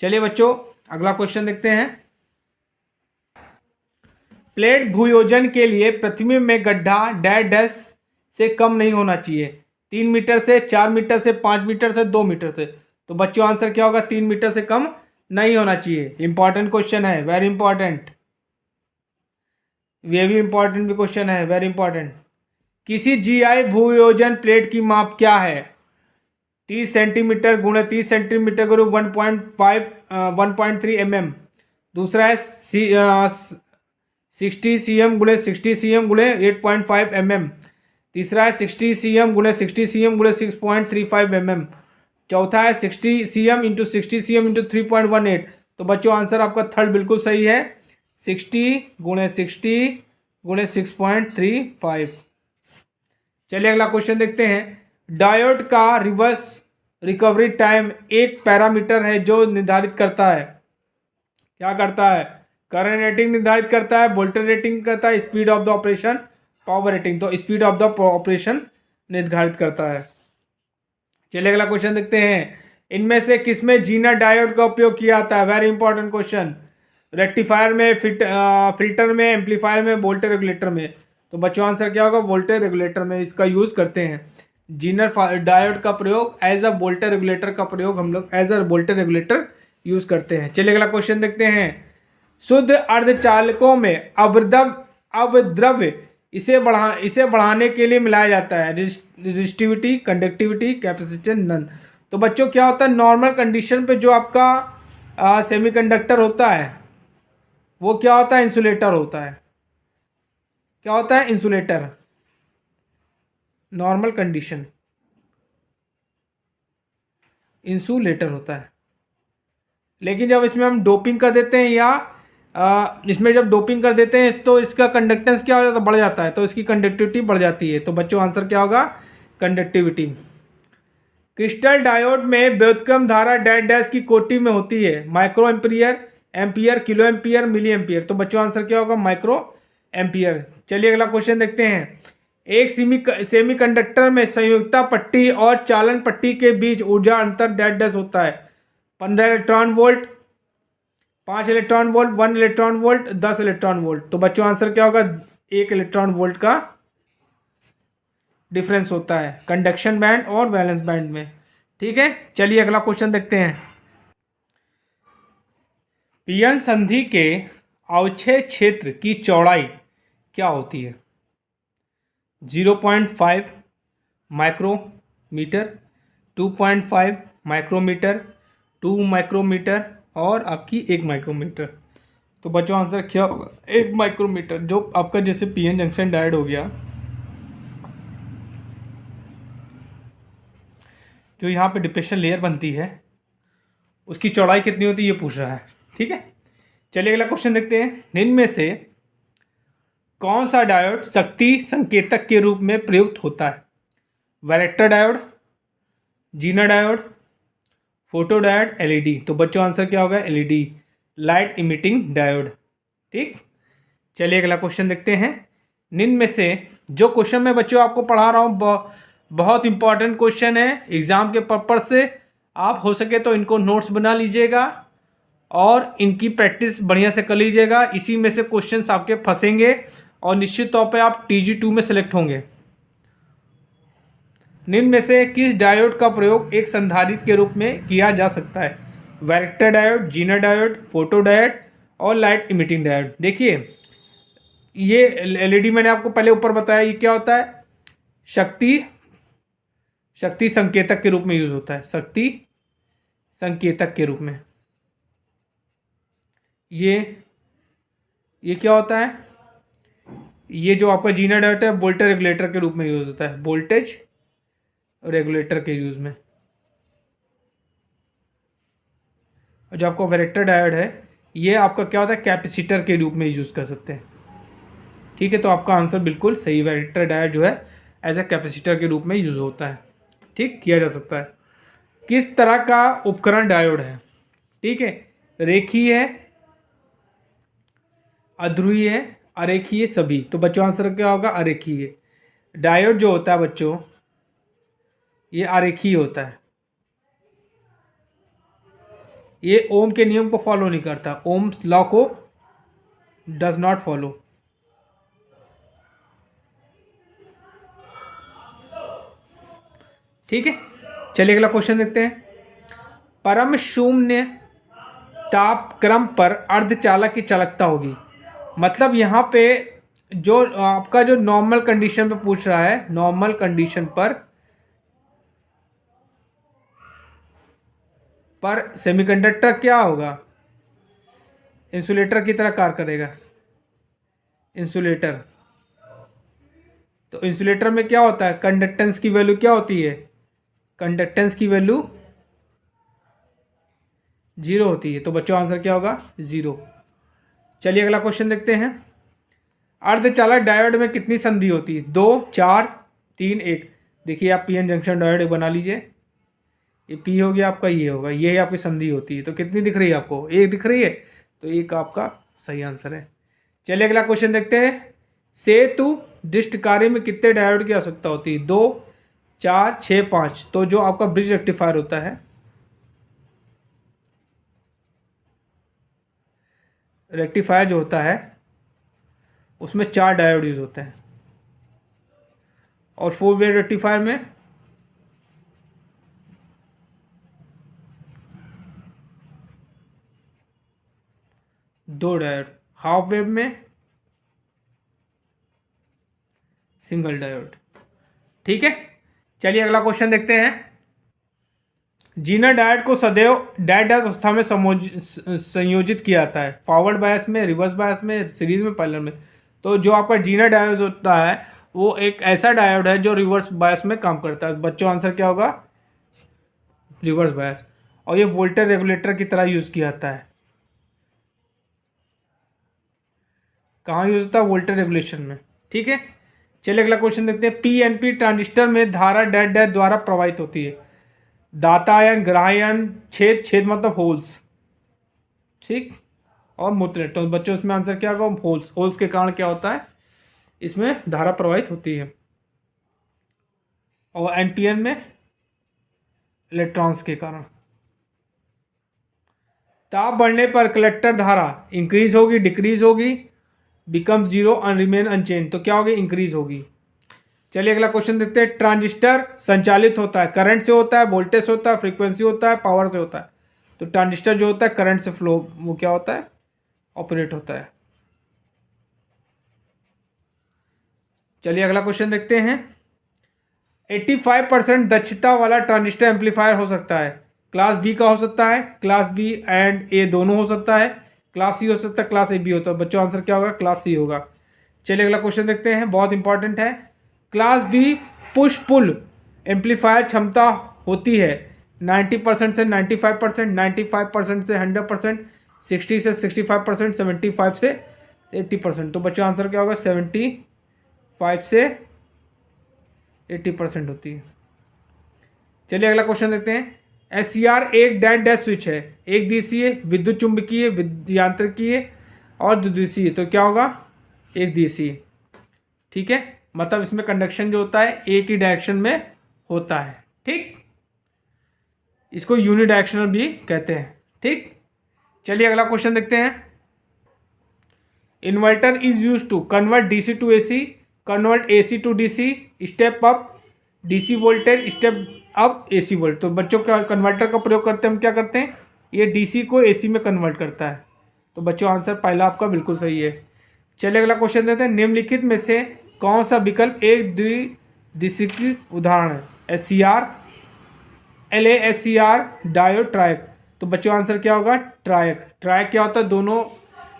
चलिए बच्चों अगला क्वेश्चन देखते हैं। प्लेट भूयोजन के लिए पृथ्वी में गड्ढा डैश डैश से कम नहीं होना चाहिए 3 मीटर से, 4 मीटर से, 5 मीटर से, 2 मीटर से। तो बच्चों आंसर क्या होगा? 3 मीटर से कम नहीं होना चाहिए। इंपॉर्टेंट क्वेश्चन है, वेरी इंपॉर्टेंट। ये भी इंपॉर्टेंट भी क्वेश्चन है, वेरी इंपॉर्टेंट। किसी GI भूयोजन प्लेट की माप क्या है? 30 सेंटीमीटर गुणे 30 सेंटीमीटर गुणे 1.3 mm। दूसरा है 60 cm गुणे 60 cm गुणे 8.5 mm। तीसरा है 60 cm गुणे 60 cm गुणे 6.35 mm। चौथा है 60 cm इंटू 60 cm इंटू 3.18। तो बच्चों आंसर आपका थर्ड बिल्कुल सही है, 60 गुणे 60 गुणे 6.35। चलिए अगला क्वेश्चन देखते हैं। डायोड का रिवर्स रिकवरी टाइम एक पैरामीटर है जो निर्धारित करता है, क्या करता है? करंट रेटिंग निर्धारित करता है, वोल्टेज रेटिंग करता है, speed of the operation, power rating. तो स्पीड ऑफ द ऑपरेशन निर्धारित करता है। चलिए अगला क्वेश्चन देखते हैं। इनमें से किसमें जीना डायोड का उपयोग किया जाता है? Very important question. रेक्टिफायर में, फिल्टर में, एम्पलीफायर में, वोल्टेज रेगुलेटर में। तो बच्चों आंसर क्या होगा? वोल्टेज रेगुलेटर में इसका यूज करते हैं। जीनर डायोड का प्रयोग एज अ वोल्टेज रेगुलेटर का प्रयोग हम लोग as a voltage regulator use करते हैं। चलिए अगला क्वेश्चन देखते हैं। शुद्ध अर्धचालकों में अवद्रव्य इसे बढ़ाने के लिए मिलाया जाता है रेजिस्टिविटी, कंडक्टिविटी, कैपेसिटेंस, नन। तो बच्चों क्या होता है? नॉर्मल कंडीशन पे जो आपका सेमीकंडक्टर होता है वो क्या होता है? इंसुलेटर होता है। क्या होता है? इंसुलेटर। नॉर्मल कंडीशन इंसुलेटर होता है। लेकिन जब इसमें हम डोपिंग कर देते हैं या इसमें जब डोपिंग कर देते हैं तो इसका कंडक्टेंस क्या हो जाता है, बढ़ जाता है, तो इसकी कंडक्टिविटी बढ़ जाती है। तो बच्चों आंसर क्या होगा, कंडक्टिविटी। क्रिस्टल डायोड में व्युत्क्रम धारा डैश डैश की कोटि में होती है, micro ampere, ampere, kilo ampere, milli ampere. तो बच्चों आंसर क्या होगा, माइक्रो एम्पियर। चलिए अगला क्वेश्चन देखते हैं। एक सेमीकंडक्टर में संयुक्ता पट्टी और चालन पट्टी के बीच ऊर्जा अंतर डैश डैश होता है, 15 electron volt, 5 electron volt, 1 electron volt, 10 electron volt. तो बच्चों आंसर क्या होगा, 1 इलेक्ट्रॉन वोल्ट का डिफरेंस होता है कंडक्शन बैंड और वैलेंस बैंड में। ठीक है, चलिए अगला क्वेश्चन देखते हैं। पीएन संधि के अवक्षय क्षेत्र की चौड़ाई क्या होती है, 0.5 माइक्रोमीटर, 2.5 माइक्रोमीटर, 2 माइक्रोमीटर और आपकी 1 माइक्रोमीटर। तो बच्चों आंसर क्या होगा, 1 माइक्रोमीटर। जो आपका जैसे पीएन जंक्शन डायोड हो गया, जो यहाँ पे डिप्रेशन लेयर बनती है उसकी चौड़ाई कितनी होती है ये पूछ रहा है। ठीक है, चलिए अगला क्वेश्चन देखते हैं। निम्न में से कौन सा डायोड शक्ति संकेतक के रूप में प्रयुक्त होता है, varactor diode, Zener diode, photo diode, LED. तो बच्चों आंसर क्या होगा, एलईडी, लाइट इमिटिंग डायोड। ठीक, चलिए अगला क्वेश्चन देखते हैं। निम्न में से, जो क्वेश्चन मैं बच्चों आपको पढ़ा रहा हूँ बहुत इंपॉर्टेंट क्वेश्चन है एग्जाम के पर्पज से, आप हो सके तो इनको नोट्स बना लीजिएगा और इनकी प्रैक्टिस बढ़िया से कर लीजिएगा। इसी में से क्वेश्चंस आपके फंसेंगे और निश्चित तौर पे आप TG2 में सेलेक्ट होंगे। निम्न में से किस डायोड का प्रयोग एक संधारित्र के रूप में किया जा सकता है, varactor diode, Zener diode, photo diode और लाइट इमिटिंग डायोड। देखिए ये एलईडी मैंने आपको पहले ऊपर बताया, ये क्या होता है, शक्ति संकेतक के रूप में यूज होता है, शक्ति संकेतक के रूप में। ये क्या होता है, ये जो आपका जीना डायोड है वोल्टेज रेगुलेटर के रूप में यूज होता है, वोल्टेज रेगुलेटर के यूज में। और जो आपका वैरेक्टर डायोड है ये आपका क्या होता है, कैपेसिटर के रूप में यूज कर सकते हैं। ठीक है, तो आपका आंसर बिल्कुल सही, वैरेक्टर डायोड जो है एज ए कैपेसिटर के रूप में यूज होता है। ठीक, किया जा सकता है। किस तरह का उपकरण डायोड है, ठीक है, रेखीय है, अध्रुवीय है, अरेखीय, सभी। तो बच्चों आंसर क्या होगा, अरेखीय। डायोड जो होता है बच्चों ये अरेखीय होता है, ये ओम के नियम को फॉलो नहीं करता, ओम लॉ को डज नॉट फॉलो। ठीक है, चलिए अगला क्वेश्चन देखते हैं। परम शून्य ताप क्रम पर अर्धचालक की चालकता होगी, मतलब यहाँ पे जो आपका जो नॉर्मल कंडीशन पे पूछ रहा है, नॉर्मल कंडीशन पर सेमीकंडक्टर क्या होगा, इंसुलेटर की तरह कार्य करेगा, इंसुलेटर। तो इंसुलेटर में क्या होता है, कंडक्टेंस की वैल्यू क्या होती है, कंडक्टेंस की वैल्यू 0 होती है। तो बच्चों आंसर क्या होगा, 0। चलिए अगला क्वेश्चन देखते हैं। अर्धचालक डायोड में कितनी संधि होती है, 2, 4, 3, 1। देखिए आप पीएन जंक्शन डायोड बना लीजिए, ये पी हो गया आपका, ये होगा, ये आपकी संधि होती है। तो कितनी दिख रही है आपको, 1 दिख रही है, तो 1 आपका सही आंसर है। चलिए अगला क्वेश्चन देखते हैं। सेतु डिस्ट कार्य में कितने डायोड की आवश्यकता होती है, 2, 4, 6, 5। तो जो आपका ब्रिज रेक्टिफायर होता है, रेक्टिफायर जो होता है उसमें 4 डायोड यूज होते हैं, और 4 वे रेक्टिफायर में 2 डायोड, हाफ वेव में सिंगल डायोड। ठीक है, चलिए अगला क्वेश्चन देखते हैं। जीना डायोड को सदैव डैश डैश अवस्था में संयोजित किया जाता है, फॉरवर्ड बायस में, रिवर्स बायस में, सीरीज में, पैरेलल में। तो जो आपका जीना डायोड होता है वो एक ऐसा डायोड है जो रिवर्स बायस में काम करता है। बच्चों आंसर क्या होगा, रिवर्स बायस। और ये वोल्टेज रेगुलेटर की तरह यूज़ किया जाता है। कहाँ यूज होता है? वोल्टेज रेगुलेशन में। ठीक है, चलिए अगला क्वेश्चन देखते हैं। पीएनपी ट्रांजिस्टर में धारा डैश डैश द्वारा प्रवाहित होती है। दातायन, ग्राहयन, छेद, छेद मतलब होल्स, ठीक, और मूत्र। तो बच्चों इसमें आंसर क्या होगा? होल्स। होल्स के कारण क्या होता है? इसमें धारा प्रवाहित होती है। और एनपीएन में इलेक्ट्रॉन्स के कारण। ताप बढ़ने पर कलेक्टर धारा इंक्रीज होगी, डिक्रीज होगी, बिकम जीरो और रिमेन अनचेंज। तो क्या होगी? इंक्रीज होगी। चलिए अगला क्वेश्चन देखते हैं। ट्रांजिस्टर संचालित होता है, करंट से होता है, वोल्टेज से होता है, फ्रीक्वेंसी होता है, पावर से होता है। तो ट्रांजिस्टर जो होता है करंट से फ्लो, वो क्या होता है? ऑपरेट होता है। चलिए अगला क्वेश्चन देखते हैं। 85% दक्षता वाला ट्रांजिस्टर एम्पलीफायर हो सकता है। क्लास बी का हो सकता है, क्लास बी एंड ए दोनों हो सकता है, क्लास सी हो सकता है, क्लास ए बी होता है। बच्चों आंसर क्या होगा? क्लास सी होगा। चलिए अगला क्वेश्चन देखते हैं, बहुत इंपॉर्टेंट है। Class B push pull amplifier क्षमता होती है 90% से 95%, 95% से 100%, 60 से 65%, 75 से 80%। तो बच्चों आंसर क्या होगा? 75 से 80% होती है। चलिए अगला क्वेश्चन देखते हैं। एससीआर एक डैश डैश स्विच है, एक दिशीय, विद्युत चुंबकीय, यांत्रिकीय और द्विदिशीय। तो क्या होगा? एक दिशीय। ठीक है, मतलब इसमें कंडक्शन जो होता है एक ही डायरेक्शन में होता है। ठीक, इसको यूनिडायरेक्शनल भी कहते हैं। ठीक, चलिए अगला क्वेश्चन देखते हैं। Inverter is use to convert DC to AC, convert AC to DC, step up DC voltage, step up AC volt. तो बच्चों का कन्वर्टर का प्रयोग करते हैं हम क्या करते हैं? ये डीसी को एसी में कन्वर्ट करता है। तो बच्चों आंसर पहला आपका बिल्कुल सही है। चलिए अगला क्वेश्चन देते हैं। निम्नलिखित में से कौन सा विकल्प एक द्विदिशीय उदाहरण है? SCR, LASCR, diode, ट्रायक। तो बच्चों आंसर क्या होगा? ट्रायक। ट्रायक क्या होता है? दोनों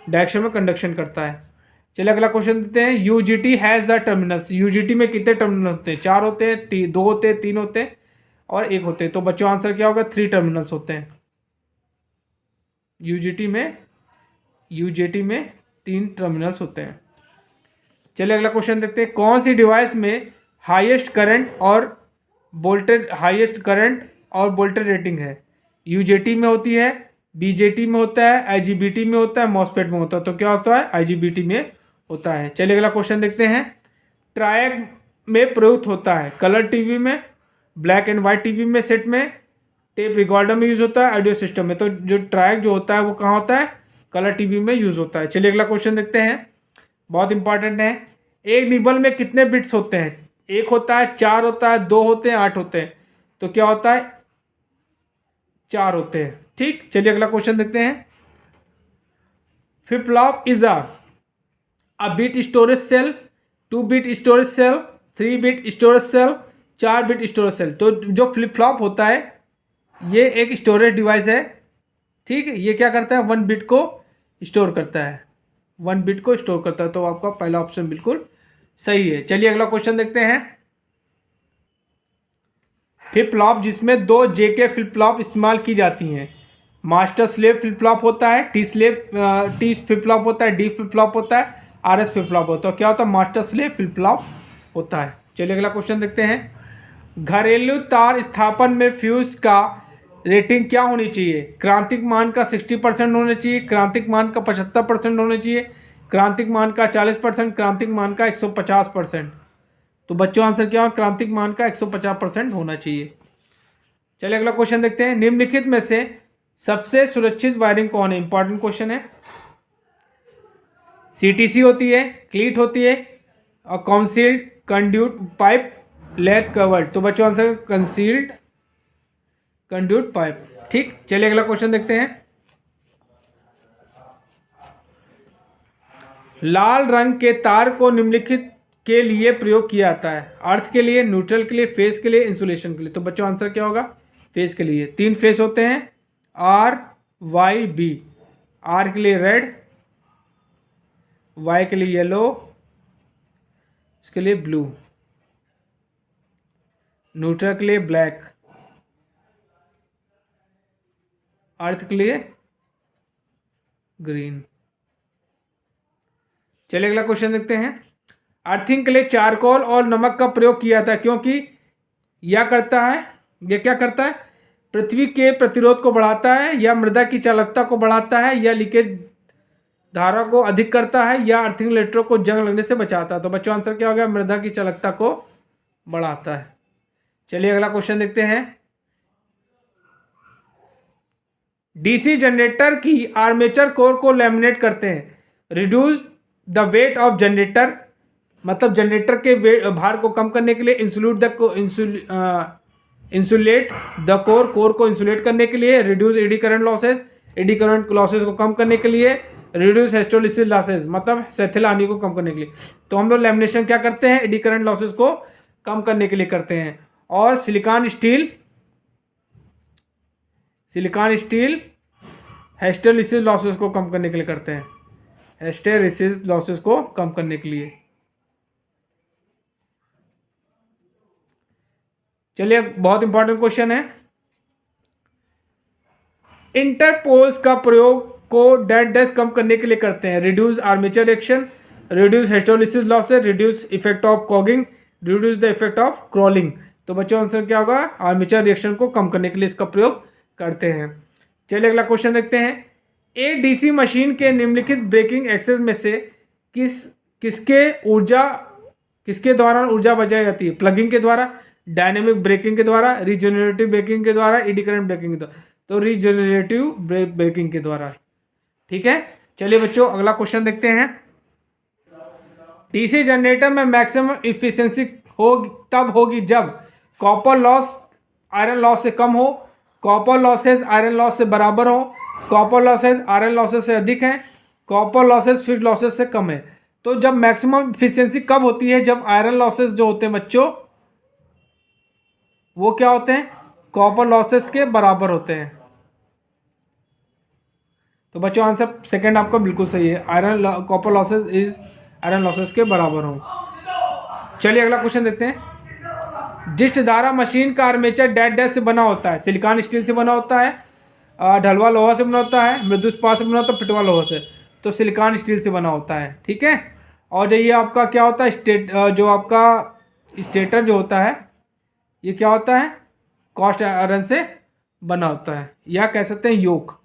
डायरेक्शन में कंडक्शन करता है। चलिए अगला क्वेश्चन देते हैं। UGT has the terminals. UGT में कितने टर्मिनल होते हैं? 4 होते हैं, 2 होते हैं, 3 होते हैं और 1 होते हैं। तो बच्चों आंसर क्या होगा? 3 टर्मिनल्स होते हैं यूजीटी में। यूजीटी में 3 टर्मिनल्स होते हैं। चलिए अगला क्वेश्चन देखते हैं। कौन सी डिवाइस में हाईएस्ट करंट और वोल्टेज रेटिंग है? यूजेटी में होती है, बीजेटी में होता है, आईजीबीटी में होता है, मॉसफेट में होता है। तो क्या होता है? आईजीबीटी में होता है। चलिए अगला क्वेश्चन देखते हैं। ट्रायक में प्रयुक्त होता है कलर टीवी में, ब्लैक एंड व्हाइट टीवी में सेट में, टेप रिकॉर्डर में यूज होता है, ऑडियो सिस्टम में। तो जो ट्रायक जो होता है वो कहाँ होता है? कलर टीवी में यूज होता है। चलिए अगला क्वेश्चन देखते हैं, बहुत इंपॉर्टेंट है। एक निबल में कितने बिट्स होते हैं? 1 होता है, 4 होता है, 2 होते हैं, 8 होते हैं। तो क्या होता है? 4 होते हैं। ठीक, चलिए अगला क्वेश्चन देखते हैं। Flip flop is a bit storage cell, 2 bit storage cell, 3 bit storage cell, 4 bit storage cell. तो जो फ्लिप फ्लॉप होता है ये एक स्टोरेज डिवाइस है। ठीक है, ये क्या करता है? 1 बिट को स्टोर करता है, 1 बिट को स्टोर करता है। तो आपका पहला ऑप्शन बिल्कुल सही है। चलिए अगला क्वेश्चन देखते हैं। फ्लिप फ्लॉप जिसमें 2 जेके फ्लिप फ्लॉप इस्तेमाल की जाती हैं। मास्टर स्लेव फ्लिप फ्लॉप होता है, टी फ्लिप फ्लॉप होता है, डी फ्लिप फ्लॉप होता है, आरएस फ्लिप फ्लॉप होता है। क्या होता है? मास्टर स्लेव फ्लिप फ्लॉप होता है। चलिए अगला क्वेश्चन देखते हैं। घरेलू तार स्थापन में फ्यूज का रेटिंग क्या होनी चाहिए? क्रांतिक मान का 60% होना चाहिए, क्रांतिक मान का 75% होना चाहिए, क्रांतिक मान का 40%, क्रांतिक मान का 150%। तो बच्चों आंसर क्या होगा? क्रांतिक मान का 150% होना चाहिए। चलिए अगला क्वेश्चन देखते हैं। निम्नलिखित में से सबसे सुरक्षित वायरिंग कौन है? इंपॉर्टेंट क्वेश्चन है। सीटीसी होती है, क्लीट होती है और concealed conduit pipe, lath covered. तो बच्चों आंसर कंसील्ड कंड्यूट पाइप। ठीक, चलिए अगला क्वेश्चन देखते हैं। लाल रंग के तार को निम्नलिखित के लिए प्रयोग किया जाता है? अर्थ के लिए, न्यूट्रल के लिए, फेस के लिए, इंसुलेशन के लिए। तो बच्चों आंसर क्या होगा? फेस के लिए। 3 फेस होते हैं, आर वाई बी। आर के लिए रेड, वाई के लिए येलो, इसके लिए ब्लू, न्यूट्रल के लिए ब्लैक, अर्थ के लिए ग्रीन। चलिए अगला क्वेश्चन देखते हैं। अर्थिंग के लिए चारकोल और नमक का प्रयोग किया था क्योंकि यह करता है, यह क्या करता है, पृथ्वी के प्रतिरोध को बढ़ाता है, या मृदा की चालकता को बढ़ाता है, या लीकेज धारा को अधिक करता है, या अर्थिंग लेटरों को जंग लगने से बचाता है। तो बच्चों आंसर क्या हो गया, मृदा की चालकता को बढ़ाता है। चलिए अगला क्वेश्चन देखते हैं। डीसी जनरेटर की आर्मेचर कोर को लैमिनेट करते हैं, reduce the weight of generator, मतलब जनरेटर के भार को कम करने के लिए, इंसुलेट द कोर को इंसुलेट करने के लिए, रिड्यूस एडी करंट लॉसेस को कम करने के लिए, रिड्यूस हिस्टोलिसिस लॉसेस, मतलब सेथिल हानि को कम करने के लिए। तो हम लोग लैमिनेशन क्या करते हैं, एडी करंट लॉसेस को कम करने के लिए करते हैं। और सिलिकॉन स्टील हिस्टोलिसिस लॉसेस को कम करने के लिए करते हैं, हिस्टेरिसिस लॉसेस को कम करने के लिए। चलिए बहुत इंपॉर्टेंट क्वेश्चन है। इंटरपोल्स का प्रयोग को डेड डैश कम करने के लिए करते हैं, reduce armature reaction, reduce hysteresis losses, reduce effect of cogging, reduce the effect of crawling. तो बच्चों आंसर क्या होगा, आर्मेचर रिएक्शन को कम करने के लिए इसका प्रयोग करते हैं। चलिए अगला क्वेश्चन देखते हैं। ए डीसी मशीन के निम्नलिखित ब्रेकिंग एक्सेस में से किसके दौरान ऊर्जा बचाई जाती है, प्लगिंग के द्वारा, डायनेमिक ब्रेकिंग के द्वारा, रीजनरेटिव ब्रेकिंग के द्वारा, एडी करंट ब्रेकिंग के द्वारा। तो रीजनरेटिव ब्रेकिंग के द्वारा। ठीक है, चलिए बच्चों अगला क्वेश्चन देखते हैं। डीसी जनरेटर में मैक्सिमम इफिशिएंसी तब होगी जब कॉपर लॉस आयरन लॉस से कम हो, कॉपर लॉसेस आयरन लॉस से बराबर हो, कॉपर लॉसेस आयरन लॉसेस से अधिक हैं, कॉपर लॉसेस फीड लॉसेस से कम है। तो जब मैक्सिमम इफिशिएंसी कब होती है, जब आयरन लॉसेस जो होते हैं बच्चों वो क्या होते हैं, कॉपर लॉसेस के बराबर होते हैं। तो बच्चों आंसर सेकंड आपका बिल्कुल सही है, copper losses is iron losses के बराबर हो। चलिए अगला क्वेश्चन देखते हैं। जिस धारा मशीन का आर्मेचर डेड डैश से बना होता है, सिलिकॉन स्टील से बना होता है, ढलवा लोहा से बना होता है, मृदु इस्पात से बना होता है, पिटवा लोहा से। तो सिलिकॉन स्टील से बना होता है। ठीक है, और जो ये आपका क्या होता है, जो आपका स्टेटर जो होता है ये क्या होता है, कास्ट आयरन से बना होता है, या कह सकते हैं योक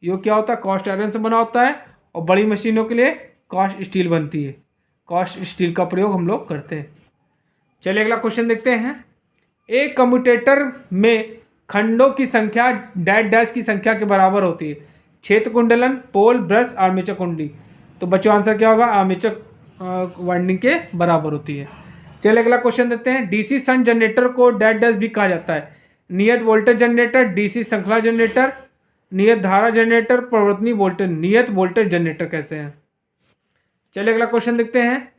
क्या होता है, कास्ट आयरन से बना होता है। और बड़ी मशीनों के लिए कास्ट स्टील बनती है, कास्ट स्टील का प्रयोग हम लोग करते हैं। चलिए अगला क्वेश्चन देखते हैं। एक कम्यूटेटर में खंडों की संख्या डेड डैश की संख्या के बराबर होती है, क्षेत्र कुंडलन, पोल, ब्रश, आर्मेचर कुंडली। तो बच्चों आंसर क्या होगा, आर्मेचर वाइंडिंग के बराबर होती है। चलिए अगला क्वेश्चन देखते हैं। डीसी शंट जनरेटर को डेड डैश भी कहा जाता है, नियत वोल्टेज जनरेटर, डीसी श्रृंखला जनरेटर, नियत धारा जनरेटर, परिवर्तनीय वोल्टेज, नियत वोल्टेज जनरेटर कैसे हैं। चलिए अगला क्वेश्चन देखते हैं।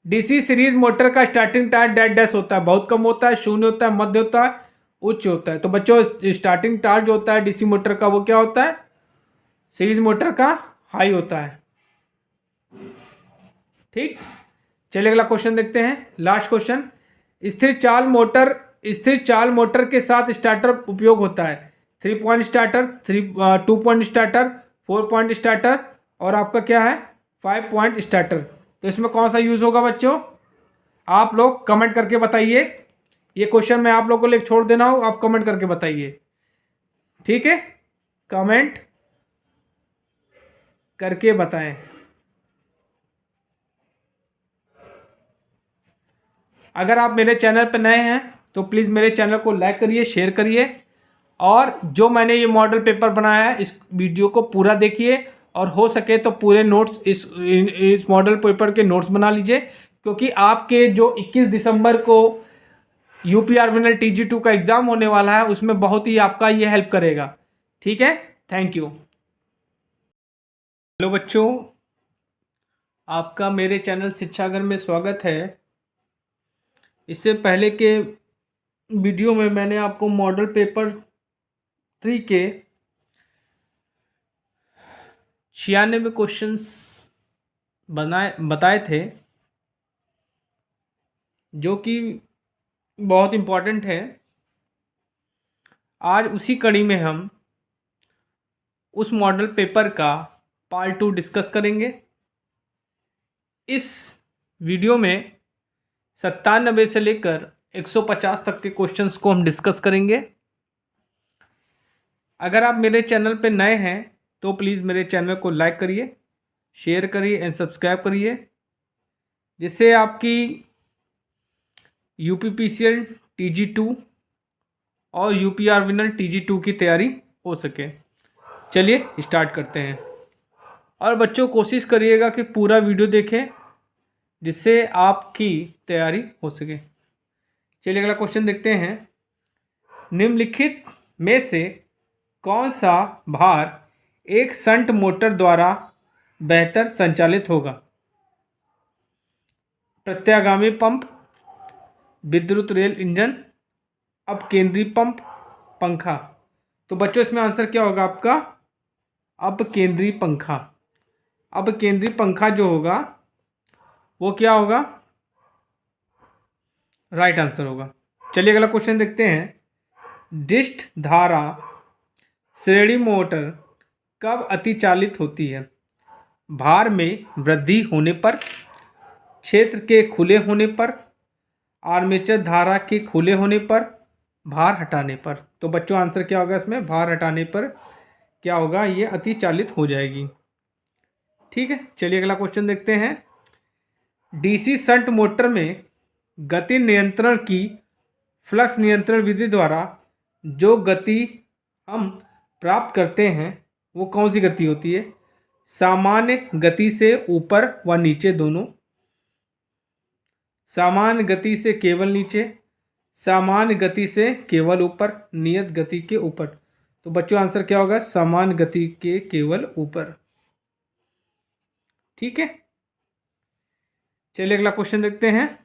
डीसी सीरीज मोटर का स्टार्टिंग टार्क डेड डैश होता है, बहुत कम होता है, शून्य होता है, मध्य होता है, उच्च होता है। तो बच्चों स्टार्टिंग टार्क जो होता है डीसी मोटर का वो क्या होता है, सीरीज मोटर का हाई होता है। ठीक, चलिए अगला क्वेश्चन देखते हैं, लास्ट क्वेश्चन। स्थिर चाल मोटर के साथ स्टार्टर उपयोग होता है, 3 point starter, 2 point starter, 4 point starter, और आपका क्या है 5 पॉइंट स्टार्टर। तो इसमें कौन सा यूज होगा बच्चों, आप लोग कमेंट करके बताइए। ये क्वेश्चन मैं आप लोगों को छोड़ देना हूं, आप कमेंट करके बताइए। ठीक है, कमेंट करके बताएं। अगर आप मेरे चैनल पर नए हैं तो प्लीज़ मेरे चैनल को लाइक करिए, शेयर करिए, और जो मैंने ये मॉडल पेपर बनाया है इस वीडियो को पूरा देखिए, और हो सके तो पूरे नोट्स इस मॉडल पेपर के नोट्स बना लीजिए, क्योंकि आपके जो 21 दिसंबर को यूपीआरबीएनएल TG2 का एग्ज़ाम होने वाला है उसमें बहुत ही आपका ये हेल्प करेगा। ठीक है, थैंक यू। हेलो बच्चों, आपका मेरे चैनल शिक्षागर में स्वागत है। इससे पहले के वीडियो में मैंने आपको मॉडल पेपर 3 के 96 क्वेश्चंस बताए थे, जो कि बहुत इम्पोर्टेंट है। आज उसी कड़ी में हम उस मॉडल पेपर का पार्ट 2 डिस्कस करेंगे। इस वीडियो में 97 से लेकर 150 तक के क्वेश्चंस को हम डिस्कस करेंगे। अगर आप मेरे चैनल पे नए हैं तो प्लीज़ मेरे चैनल को लाइक करिए, शेयर करिए एंड सब्सक्राइब करिए, जिससे आपकी UPPCL TG2 और UPR विनर TG2 की तैयारी हो सके। चलिए स्टार्ट करते हैं। और बच्चों कोशिश करिएगा कि पूरा वीडियो देखें, जिससे आपकी तैयारी हो सके। चलिए अगला क्वेश्चन देखते हैं। निम्नलिखित में से कौन सा भार एक शंट मोटर द्वारा बेहतर संचालित होगा? प्रत्यागामी पंप, विद्युत रेल इंजन, अपकेंद्री पंप, पंखा। तो बच्चों इसमें आंसर क्या होगा आपका? अपकेंद्री पंखा। अपकेंद्री पंखा जो होगा वो क्या होगा? राइट आंसर होगा। चलिए अगला क्वेश्चन देखते हैं। डिस्ट धारा श्रेणी मोटर कब अतिचालित होती है? भार में वृद्धि होने पर, क्षेत्र के खुले होने पर, आर्मेचर धारा के खुले होने पर, भार हटाने पर। तो बच्चों आंसर क्या होगा इसमें? भार हटाने पर क्या होगा? ये अतिचालित हो जाएगी। ठीक है, चलिए अगला क्वेश्चन देखते हैं। DC शंट मोटर में गति नियंत्रण की फ्लक्स नियंत्रण विधि द्वारा जो गति हम प्राप्त करते हैं वो कौन सी गति होती है? सामान्य गति से ऊपर व नीचे दोनों, सामान्य गति से केवल नीचे, सामान्य गति से केवल ऊपर, नियत गति के ऊपर। तो बच्चों आंसर क्या होगा? सामान्य गति के केवल ऊपर। ठीक है, चलिए अगला क्वेश्चन देखते हैं।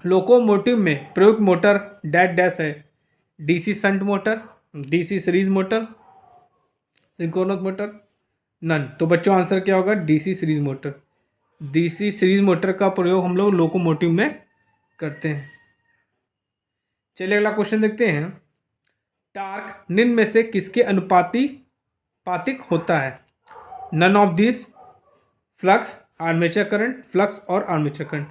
लोकोमोटिव में प्रयुक्त मोटर डैश डैश है। DC shunt motor, DC series motor, synchronous motor, none. तो बच्चों आंसर क्या होगा? DC series motor. DC series motor का प्रयोग हम लोग लोकोमोटिव में करते हैं। चलिए अगला क्वेश्चन देखते हैं। टार्क निम्न में से किसके अनुपातिक होता है? None of this, flux, armature current, flux और आर्मेचर करंट।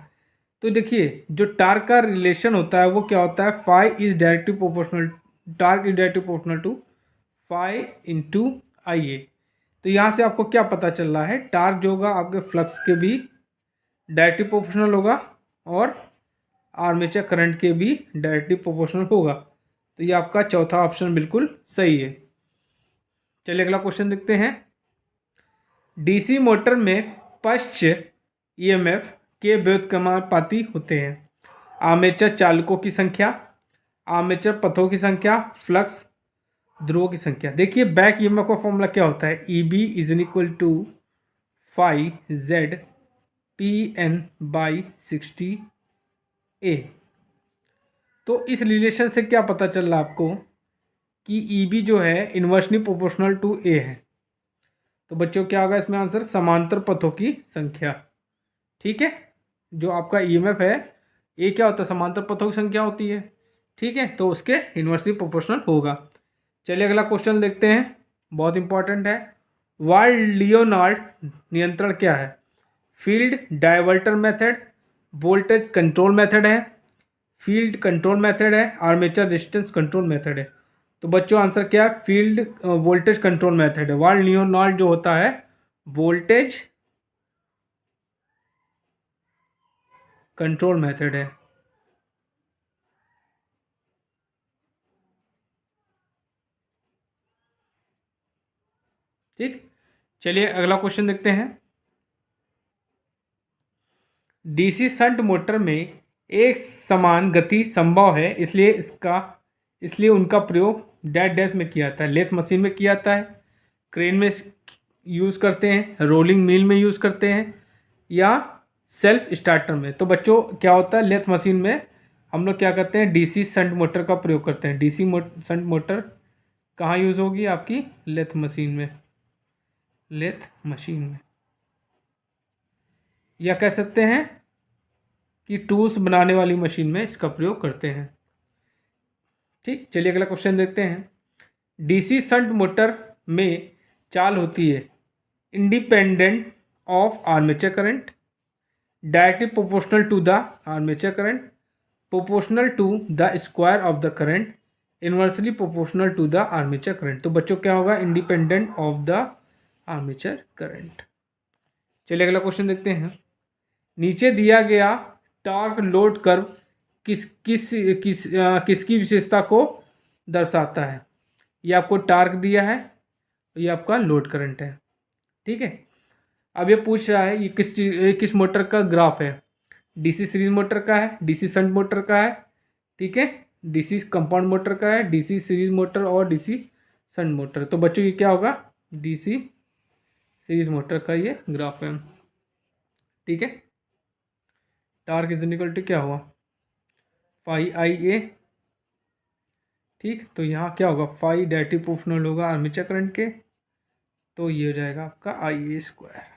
तो देखिए जो टार्क का रिलेशन होता है वो क्या होता है? Phi is directly proportional, torque is directly proportional to phi into IA। तो यहाँ से आपको क्या पता चल रहा है? टार्क जो होगा आपके फ्लक्स के भी डायरेक्टली प्रोपोर्शनल होगा और आर्मेचर करंट के भी डायरेक्टली प्रोपोर्शनल होगा। तो ये आपका चौथा ऑप्शन बिल्कुल सही है। चलिए अगला क्वेश्चन देखते हैं। DC मोटर में पश्च EMF के व्युत्क्रमानुपाती होते हैं। आर्मेचर चालकों की संख्या, आर्मेचर पथों की संख्या, फ्लक्स ध्रुवों की संख्या। देखिए बैक EMF का फॉर्मूला क्या होता है? EB is equal to phi Z PN/60A। तो इस रिलेशन से क्या पता चल रहा है आपको कि EB जो है इन्वर्सली प्रोपोर्शनल टू A है। तो बच्चों क्या होगा इसमें आंसर? समांतर पथों की संख्या। ठीक है, जो आपका EMF है ये क्या होता है? समांतर पथों की संख्या होती है। ठीक है, तो उसके इन्वर्सली प्रोपोर्शनल होगा। चलिए अगला क्वेश्चन देखते हैं, बहुत इंपॉर्टेंट है। वाल्ड लियोनार्ड नियंत्रण क्या है? Field diverter method, voltage control method है, फील्ड कंट्रोल मेथड है, आर्मेचर रेजिस्टेंस कंट्रोल मेथड है। तो बच्चों आंसर क्या है? फील्ड वोल्टेज कंट्रोल मेथड है। वाल्ड लियोनार्ड जो होता है वोल्टेज कंट्रोल मेथड है। ठीक, चलिए अगला क्वेश्चन देखते हैं। DC शंट मोटर में एक समान गति संभव है, इसलिए उनका प्रयोग डैश डैश में किया जाता है। लेथ मशीन में किया जाता है, क्रेन में यूज़ करते हैं, रोलिंग मिल में यूज़ करते हैं, या सेल्फ स्टार्टर में। तो बच्चों क्या होता है? लेथ मशीन में हम लोग क्या करते हैं? DC शंट मोटर का प्रयोग करते हैं। DC शंट मोटर कहाँ यूज़ होगी? आपकी लेथ मशीन में, लेथ मशीन में, या कह सकते हैं कि टूल्स बनाने वाली मशीन में इसका प्रयोग करते हैं। ठीक, चलिए अगला क्वेश्चन देखते हैं। डीसी शंट मोटर में चाल होती है independent of armature current, directly proportional to the armature current, proportional to the square of the current, inversely proportional to the armature current. तो बच्चों क्या होगा, independent of the armature current. चलिए अगला क्वेश्चन देखते हैं। नीचे दिया गया टॉर्क लोड कर्व किसकी विशेषता को दर्शाता है। ये आपको टार्क दिया है, ये आपका लोड करंट है। ठीक है, अब ये पूछ रहा है ये किस मोटर का ग्राफ है। डीसी सीरीज मोटर का है, डीसी शंट मोटर का है, ठीक है, डीसी कंपाउंड मोटर का है, डीसी सीरीज मोटर और डीसी शंट मोटर। तो बच्चों ये क्या होगा, डीसी सीरीज मोटर का ये ग्राफ है। ठीक है, टार्क इज इक्वल टू क्या हुआ, फाई आई ए। ठीक, तो यहाँ क्या होगा, फाई डायरेक्टली प्रोपोर्शनल होगा आर्मेचर करंट के, तो ये हो जाएगा आपका आई ए स्क्वायर।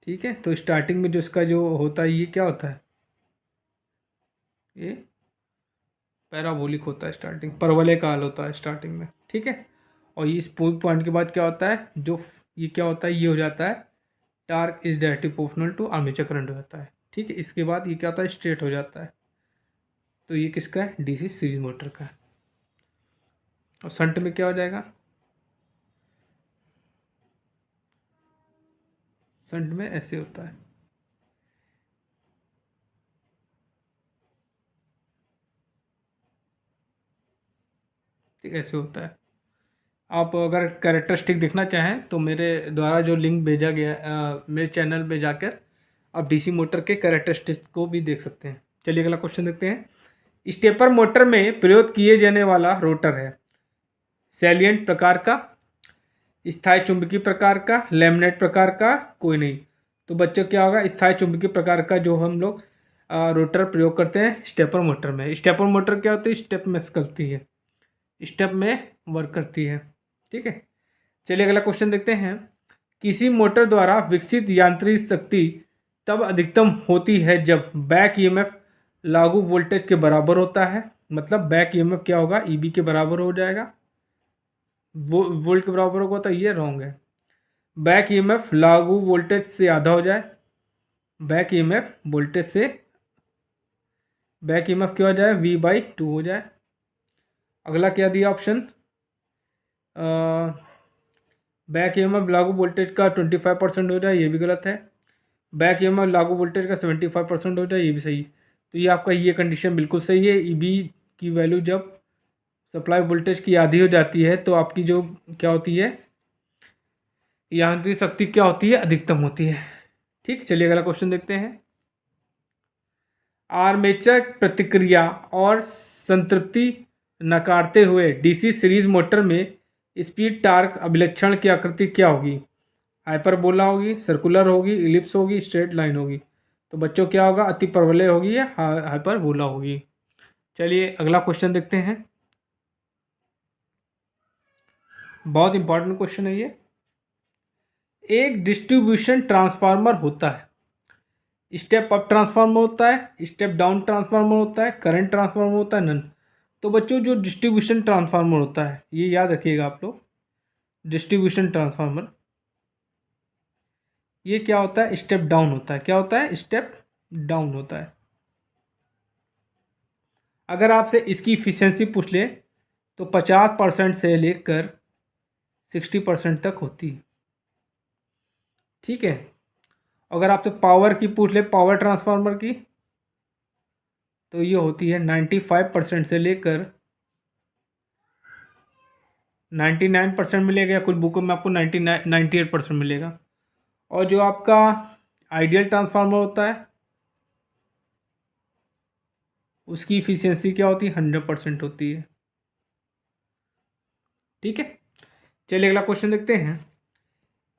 ठीक है, तो स्टार्टिंग में जो इसका जो होता है ये क्या होता है, ये पैराबोलिक होता है, स्टार्टिंग परवलय काल होता है स्टार्टिंग में। ठीक है, और ये इस पॉइंट के बाद क्या होता है, जो ये क्या होता है, ये हो जाता है torque is directly proportional to armature current हो जाता है। ठीक है, इसके बाद ये क्या होता है, स्ट्रेट हो जाता है। तो ये किसका है, डीसी सीरीज मोटर का है। और शंट में क्या हो जाएगा, शंट में ऐसे होता है। ठीक, ऐसे होता है। आप अगर कैरेक्टरिस्टिक देखना चाहें तो मेरे द्वारा जो लिंक भेजा गया मेरे चैनल पे जाकर आप डीसी मोटर के कैरेक्टरिस्टिक को भी देख सकते हैं। चलिए अगला क्वेश्चन देखते हैं। स्टेपर मोटर में प्रयोग किए जाने वाला रोटर है सैलिएंट प्रकार का, स्थायी चुंबकीय प्रकार का, लैमिनेट प्रकार का, कोई नहीं। तो बच्चों क्या होगा, स्थायी चुंबकीय प्रकार का जो हम लोग रोटर प्रयोग करते हैं स्टेपर मोटर में। स्टेपर मोटर क्या होती है, स्टेप में करती है, स्टेप में वर्क करती है। ठीक है, चलिए अगला क्वेश्चन देखते हैं। किसी मोटर द्वारा विकसित यांत्रिक शक्ति तब अधिकतम होती है जब बैक ईएमएफ लागू वोल्टेज के बराबर होता है। मतलब बैक ईएमएफ क्या होगा, ईबी के बराबर हो जाएगा, वो वोल्ट के बराबर होगा, तो ये रॉन्ग है। बैक ईएमएफ लागू वोल्टेज से आधा हो जाए, बैक ईएमएफ वोल्टेज से, बैक ईएमएफ क्या हो जाए, V/2 हो जाए। अगला क्या दिया ऑप्शन, बैक ईएमएफ लागू वोल्टेज का 25% हो जाए, ये भी गलत है। बैक ईएमएफ लागू वोल्टेज का 75% हो जाए, ये भी सही। तो ये आपका ये कंडीशन बिल्कुल सही है। ईबी की वैल्यू जब सप्लाई वोल्टेज की आधी हो जाती है तो आपकी जो क्या होती है, यांत्रिक शक्ति क्या होती है, अधिकतम होती है। ठीक, चलिए अगला क्वेश्चन देखते हैं। आर्मेचर प्रतिक्रिया और संतृप्ति नकारते हुए डीसी सीरीज मोटर में स्पीड टार्क अभिलक्षण की आकृति क्या होगी, हाइपरबोला होगी, सर्कुलर होगी, इलिप्स होगी, स्ट्रेट लाइन होगी। तो बच्चों क्या होगा, अति परवलय होगी या हाइपरबोला होगी। चलिए अगला क्वेश्चन देखते हैं, बहुत इंपॉर्टेंट क्वेश्चन है ये। एक डिस्ट्रीब्यूशन ट्रांसफार्मर होता है, स्टेप अप ट्रांसफार्मर होता है, स्टेप डाउन ट्रांसफार्मर होता है, करंट ट्रांसफार्मर होता है, नन। तो बच्चों जो डिस्ट्रीब्यूशन ट्रांसफार्मर होता है, ये याद रखिएगा आप लोग, डिस्ट्रीब्यूशन ट्रांसफार्मर ये क्या होता है, स्टेप डाउन होता है। क्या होता है, स्टेप डाउन होता है। अगर आपसे इसकी इफिशियंसी पूछ ले तो 50% से लेकर 60% तक होती है। ठीक है, अगर आपसे पावर की पूछ ले, पावर ट्रांसफार्मर की, तो ये होती है 95% से लेकर 99% मिलेगा, या कुछ बुकों में आपको 98% मिलेगा। और जो आपका आइडियल ट्रांसफार्मर होता है उसकी इफिशियंसी क्या होती है, 100% होती है। ठीक है, चलिए अगला क्वेश्चन देखते हैं।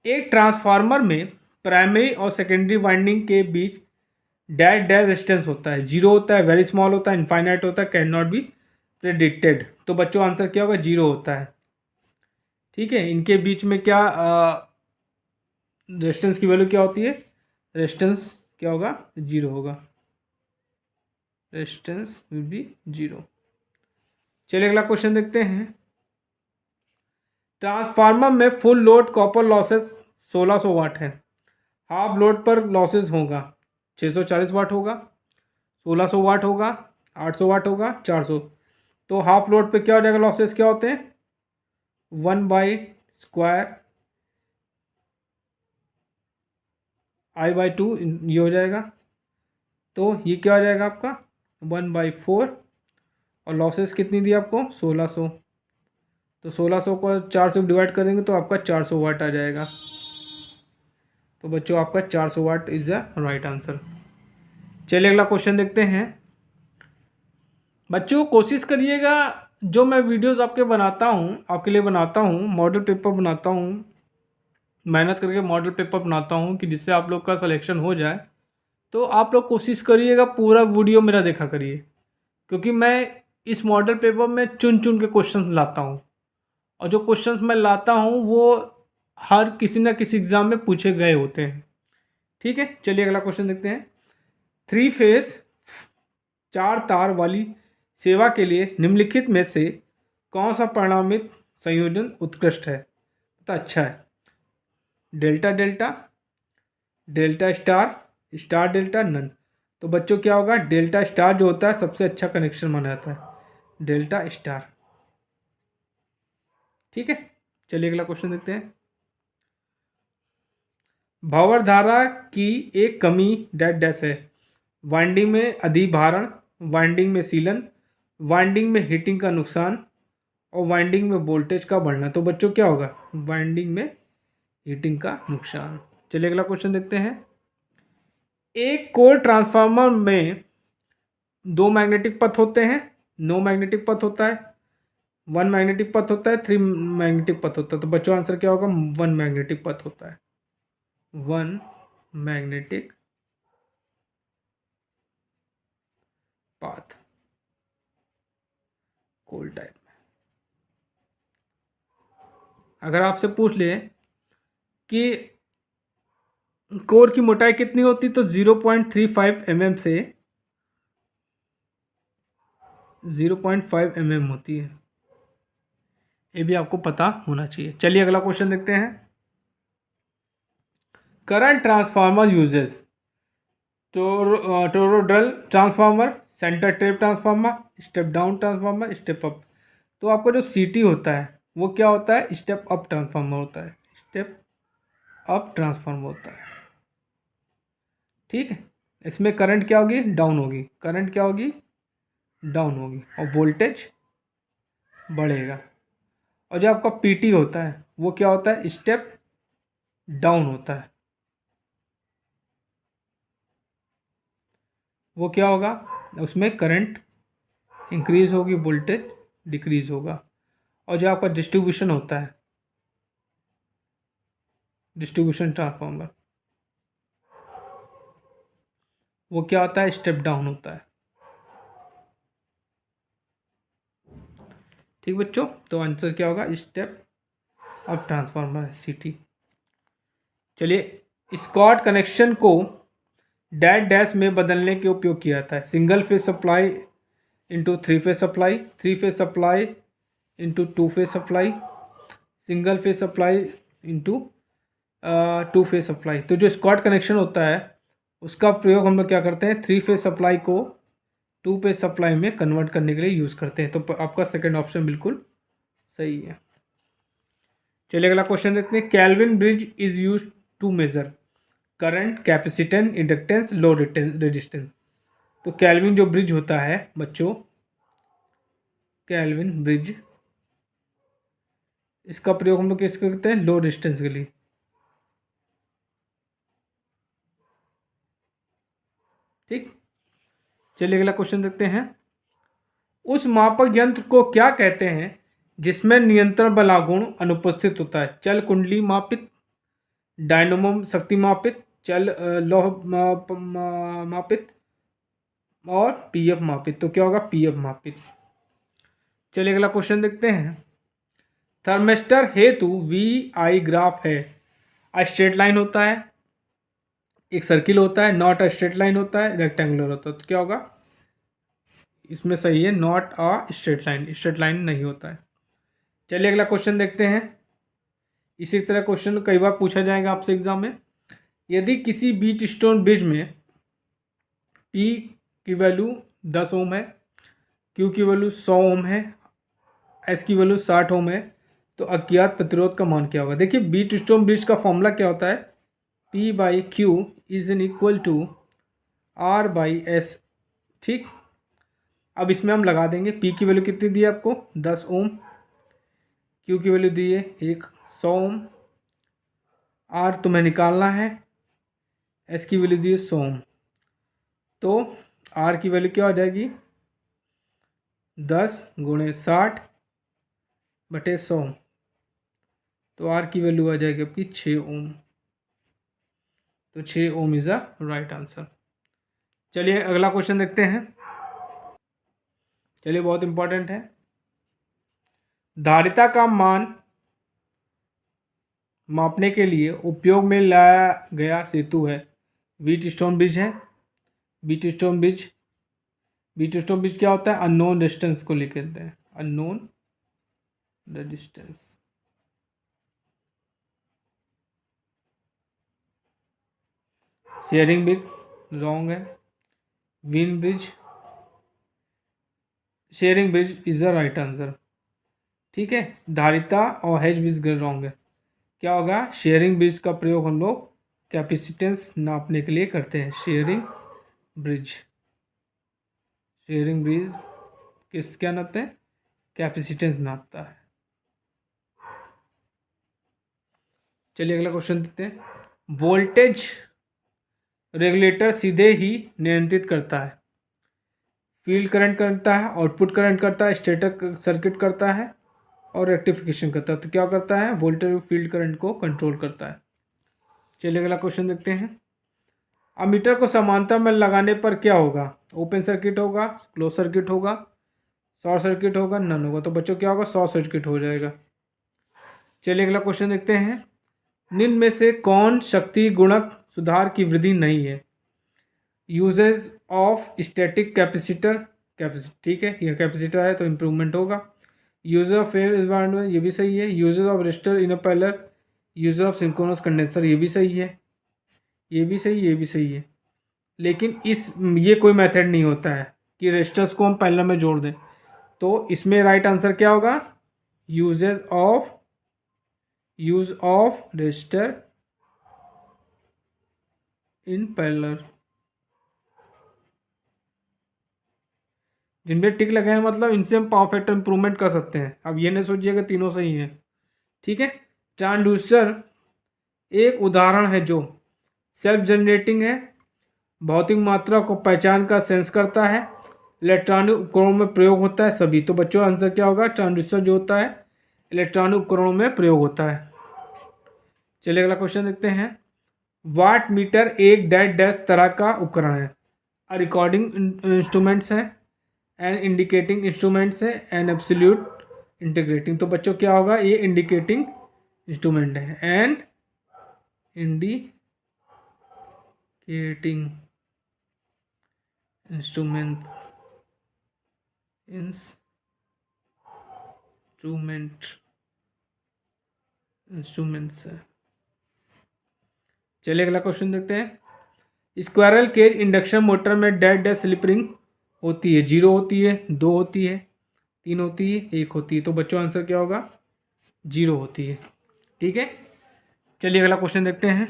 एक ट्रांसफार्मर में प्राइमरी और सेकेंडरी वाइंडिंग के बीच डैश डैश रेजिस्टेंस होता है, जीरो होता है, वेरी स्मॉल होता है, इनफाइनाइट होता है, कैन नॉट बी प्रेडिक्टेड। तो बच्चों आंसर क्या होगा, जीरो होता है। ठीक है, इनके बीच में क्या रेजिस्टेंस की वैल्यू क्या होती है, रेजिस्टेंस क्या होगा, जीरो होगा, रेजिस्टेंस विल बी जीरो। चलिए अगला क्वेश्चन देखते हैं। ट्रांसफार्मर में फुल लोड कॉपर लॉसेस 1600 वाट है, हाफ लोड पर लॉसेस होगा 640 वाट होगा, 1600 वाट होगा, 800 वाट होगा, 400। तो हाफ लोड पे क्या हो जाएगा, लॉसेस क्या होते हैं, 1/स्क्वायर I/2 ये हो जाएगा। तो ये क्या हो जाएगा आपका 1/4, और लॉसेस कितनी दी आपको 1600। तो 1600 को 4 से डिवाइड करेंगे तो आपका 400 वाट आ जाएगा। तो बच्चों आपका 400 what is the right answer. चलिए अगला क्वेश्चन देखते हैं। बच्चों कोशिश करिएगा, जो मैं वीडियोस आपके बनाता हूँ, आपके लिए बनाता हूँ, मॉडल पेपर बनाता हूँ, मेहनत करके मॉडल पेपर बनाता हूँ कि जिससे आप लोग का सिलेक्शन हो जाए। तो आप लोग कोशिश करिएगा पूरा वीडियो मेरा देखा करिए, क्योंकि मैं इस मॉडल पेपर में चुन चुन के क्वेश्चन लाता हूँ, और जो क्वेश्चंस मैं लाता हूँ वो हर किसी न किसी एग्ज़ाम में पूछे गए होते हैं। ठीक है, चलिए अगला क्वेश्चन देखते हैं। 3 फेज 4 तार वाली सेवा के लिए निम्नलिखित में से कौन सा परिणामित संयोजन उत्कृष्ट है, तो अच्छा है। Delta delta, delta star, star delta, none. तो बच्चों क्या होगा, डेल्टा स्टार जो होता है सबसे अच्छा कनेक्शन माना जाता है, डेल्टा स्टार। ठीक है, चलिए अगला क्वेश्चन देखते हैं। भावर धारा की एक कमी डैश डैश है, वाइंडिंग में अधिभारण, वाइंडिंग में सीलन, वाइंडिंग में हीटिंग का नुकसान, और वाइंडिंग में वोल्टेज का बढ़ना। तो बच्चों क्या होगा, वाइंडिंग में हीटिंग का नुकसान। चलिए अगला क्वेश्चन देखते हैं। एक कोर ट्रांसफार्मर में 2 मैग्नेटिक पथ होते हैं, नो मैग्नेटिक पथ होता है, 1 मैग्नेटिक पथ होता है, 3 मैग्नेटिक पथ होता है। तो बच्चों आंसर क्या होगा, 1 मैग्नेटिक पथ होता है, 1 मैग्नेटिक पाथ कोल टाइप में। अगर आपसे पूछ ले कि कोर की मोटाई कितनी होती, तो 0.35 mm से 0.5 mm होती है, ये भी आपको पता होना चाहिए। चलिए अगला क्वेश्चन देखते हैं। Current transformer uses, toroidal transformer, centre tap transformer, step down transformer, step up. तो आपका जो सीटी होता है वो क्या होता है, स्टेप अप ट्रांसफार्मर होता है, स्टेप अप ट्रांसफार्मर होता है। ठीक है, इसमें करंट क्या होगी, डाउन होगी, करंट क्या होगी, डाउन होगी, और वोल्टेज बढ़ेगा। और जो आपका पीटी होता है वो क्या होता है, स्टेप डाउन होता है। वो क्या होगा, उसमें करंट इंक्रीज होगी, वोल्टेज डिक्रीज होगा। और जो आपका डिस्ट्रीब्यूशन होता है, डिस्ट्रीब्यूशन ट्रांसफार्मर, वो क्या होता है, स्टेप डाउन होता है। ठीक बच्चों, तो आंसर क्या होगा, स्टेप अप ट्रांसफार्मर है, सीटी। चलिए, स्कॉट कनेक्शन को डैश डैश में बदलने के उपयोग किया जाता है, single phase supply into 3 phase supply, 3 phase supply into 2 phase supply, single phase supply into 2 phase supply. तो जो स्कॉट कनेक्शन होता है उसका प्रयोग हम लोग क्या करते हैं, 3 फेज सप्लाई को 2 फेज सप्लाई में कन्वर्ट करने के लिए यूज़ करते हैं। तो आपका सेकेंड ऑप्शन बिल्कुल सही है। चलिए अगला क्वेश्चन देखते हैं। Kelvin bridge is use to measure current, capacitance, inductance, low resistance. तो कैल्विन जो ब्रिज होता है बच्चों, कैल्विन ब्रिज, इसका प्रयोग हम लोग किस करते हैं, लो रेजिस्टेंस के लिए। ठीक, चलिए अगला क्वेश्चन देखते हैं। उस मापक यंत्र को क्या कहते हैं जिसमें नियंत्रण बल गुण अनुपस्थित होता है, चल कुंडली मापित, डायनमो शक्ति मापित, चल लौह मापित, और पीएफ मापित। तो क्या होगा, पीएफ मापित। चलिए अगला क्वेश्चन देखते हैं। थर्मिस्टर हेतु वी आई ग्राफ है, स्ट्रेट लाइन होता है, एक सर्किल होता है, नॉट स्ट्रेट लाइन होता है, रेक्टेंगुलर होता है। तो क्या होगा, इसमें सही है, not a straight line, straight line नहीं होता है। चलिए अगला क्वेश्चन देखते हैं। इसी तरह क्वेश्चन कई बार पूछा जाएगा आपसे एग्जाम में। यदि किसी बीट स्टोन ब्रिज में P की वैल्यू 10 ओम है, Q की वैल्यू 100 ओम है, S की वैल्यू 60 ओम है, तो अज्ञात प्रतिरोध का मान क्या होगा। देखिए बीट स्टोन ब्रिज का फॉर्मूला क्या होता है, P/Q is an equal to R/S। ठीक, अब इसमें हम लगा देंगे। P की वैल्यू कितनी दी है आपको, 10 ओम, Q की वैल्यू दी है 100 ओम, R तुम्हें निकालना है, S की वैल्यू दी है 100 ओम। तो R की वैल्यू क्या हो जाएगी, 10 × 60 बटे 100, तो R की वैल्यू आ जाएगी आपकी 6 ओम। तो 6 ओम इज़ अ राइट आंसर। चलिए अगला क्वेश्चन देखते हैं। चलिए बहुत इंपॉर्टेंट है। धारिता का मान मापने के लिए उपयोग में लाया गया सेतु है, व्हीट स्टोन ब्रिज है। व्हीट स्टोन ब्रिज क्या होता है, अननोन रेजिस्टेंस को लेकर हैं, unknown resistance. Schering bridge wrong है, Wien bridge, Schering bridge is the right answer. ठीक है, धारिता और हेज ब्रिज रॉन्ग है। क्या होगा, शेयरिंग ब्रिज का प्रयोग हम लोग कैपेसिटेंस नापने के लिए करते हैं। शेयरिंग ब्रिज किस क्या नापते हैं, कैपेसिटेंस नापता है। चलिए अगला क्वेश्चन देखते हैं। वोल्टेज रेगुलेटर सीधे ही नियंत्रित करता है, फील्ड करंट करता है, आउटपुट करंट करता है, स्टेटर सर्किट करता है और रेक्टिफिकेशन करता है। तो क्या करता है, वोल्टेज और फील्ड करंट को कंट्रोल करता है। चलिए अगला क्वेश्चन देखते हैं। अमीटर को समांतर में लगाने पर क्या होगा, ओपन सर्किट होगा, क्लोज सर्किट होगा, शॉर्ट सर्किट होगा, नन होगा। तो बच्चों क्या होगा, शॉर्ट सर्किट हो जाएगा। चलिए अगला क्वेश्चन देखते हैं। निम्न में से कौन शक्ति गुणक सुधार की वृद्धि नहीं है, यूजेज ऑफ स्टैटिक कैपेसिटर, ठीक है, ये कैपेसिटर है तो इम्प्रूवमेंट होगा। यूजेज ऑफ फेज एनवायरनमेंट, ये भी सही है। Uses of resistor in a parallel, uses of synchronous condenser, ये भी सही है, ये भी सही, ये भी सही है। लेकिन ये कोई मेथड नहीं होता है कि रेजिस्टर्स को हम पैरेलल में जोड़ दें। तो इसमें राइट आंसर क्या होगा, use of resistor in parallel. जिनमें टिक लगे हैं मतलब इनसे हम पावर फैक्टर इंप्रूवमेंट कर सकते हैं। अब ये नहीं सोचिएगा तीनों सही हैं। ठीक है, ट्रांसड्यूसर एक उदाहरण है जो सेल्फ जनरेटिंग है, भौतिक मात्रा को पहचान का सेंस करता है, इलेक्ट्रॉनिक उपकरणों में प्रयोग होता है सभी। तो बच्चों आंसर क्या होगा, ट्रांसड्यूसर जो होता है इलेक्ट्रॉनिक उपकरणों में प्रयोग होता है। चलिए अगला क्वेश्चन देखते हैं। वाट मीटर एक डैश डैश तरह का उपकरण है, रिकॉर्डिंग इंस्ट्रूमेंट्स है, एन इंडिकेटिंग इंस्ट्रूमेंट्स है, एन एब्सोल्यूट इंटीग्रेटिंग। तो बच्चों क्या होगा, ये इंडिकेटिंग इंस्ट्रूमेंट है, एन इंडिकेटिंग इंस्ट्रूमेंट्स है। चलिए अगला क्वेश्चन देखते हैं। स्क्वायरल केज इंडक्शन मोटर में डैश डैश स्लिप रिंग होती है, 0 होती है, 2 होती है, 3 होती है, 1 होती है। तो बच्चों आंसर क्या होगा, 0 होती है। ठीक है, चलिए अगला क्वेश्चन देखते हैं।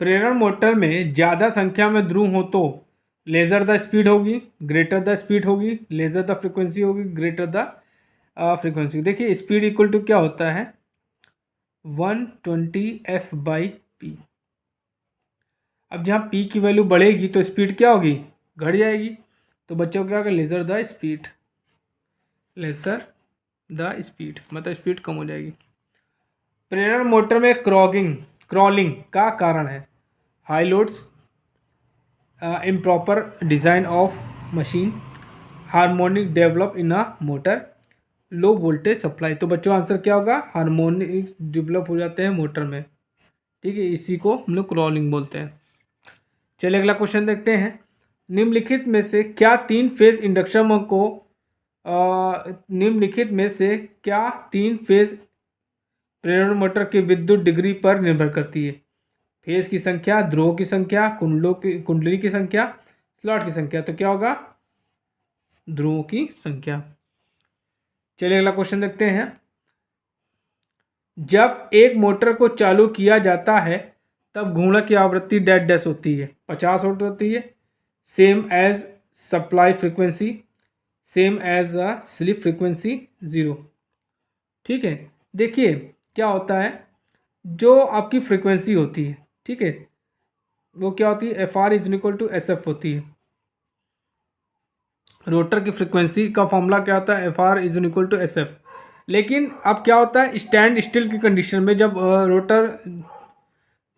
प्रेरण मोटर में ज़्यादा संख्या में ध्रुव हो तो लेज़र द स्पीड होगी, ग्रेटर द स्पीड होगी, लेज़र द फ्रिक्वेंसी होगी, ग्रेटर द फ्रिक्वेंसी। देखिए स्पीड इक्वल टू क्या होता है, 120 F/P। अब जहाँ P की वैल्यू बढ़ेगी तो स्पीड क्या होगी, घट जाएगी। तो बच्चों क्या होगा, लेज़र द स्पीड मतलब स्पीड कम हो जाएगी। प्रेरण मोटर में क्रॉलिंग का कारण है, high loads, improper design of machine, harmonic develop in a motor, low voltage supply. तो बच्चों आंसर क्या होगा, हार्मोनिक डेवलप हो जाते हैं मोटर में। ठीक है, इसी को हम लोग क्रॉलिंग बोलते हैं। चलिए अगला क्वेश्चन देखते हैं। निम्नलिखित में से क्या तीन फेज इंडक्शन को निम्नलिखित में से क्या तीन फेज प्रेरण मोटर की विद्युत डिग्री पर निर्भर करती है? फेज की संख्या, ध्रुवों की संख्या, कुंडली की संख्या, स्लॉट की संख्या। तो क्या होगा? ध्रुवों की संख्या। चलिए अगला क्वेश्चन देखते हैं। जब एक मोटर को चालू किया जाता है तब घूर्णक की आवृत्ति डैश डैश होती है, 50 हर्ट्ज होती है। Same as supply frequency, same as a slip frequency 0। ठीक है, देखिए क्या होता है, जो आपकी फ्रीक्वेंसी होती है, ठीक है, वो क्या होती है? F R is equal to S F होती है। रोटर की फ्रीक्वेंसी का फॉर्मूला क्या होता है? F R is equal to S F. लेकिन अब क्या होता है, स्टैंड स्टिल की कंडीशन में, जब रोटर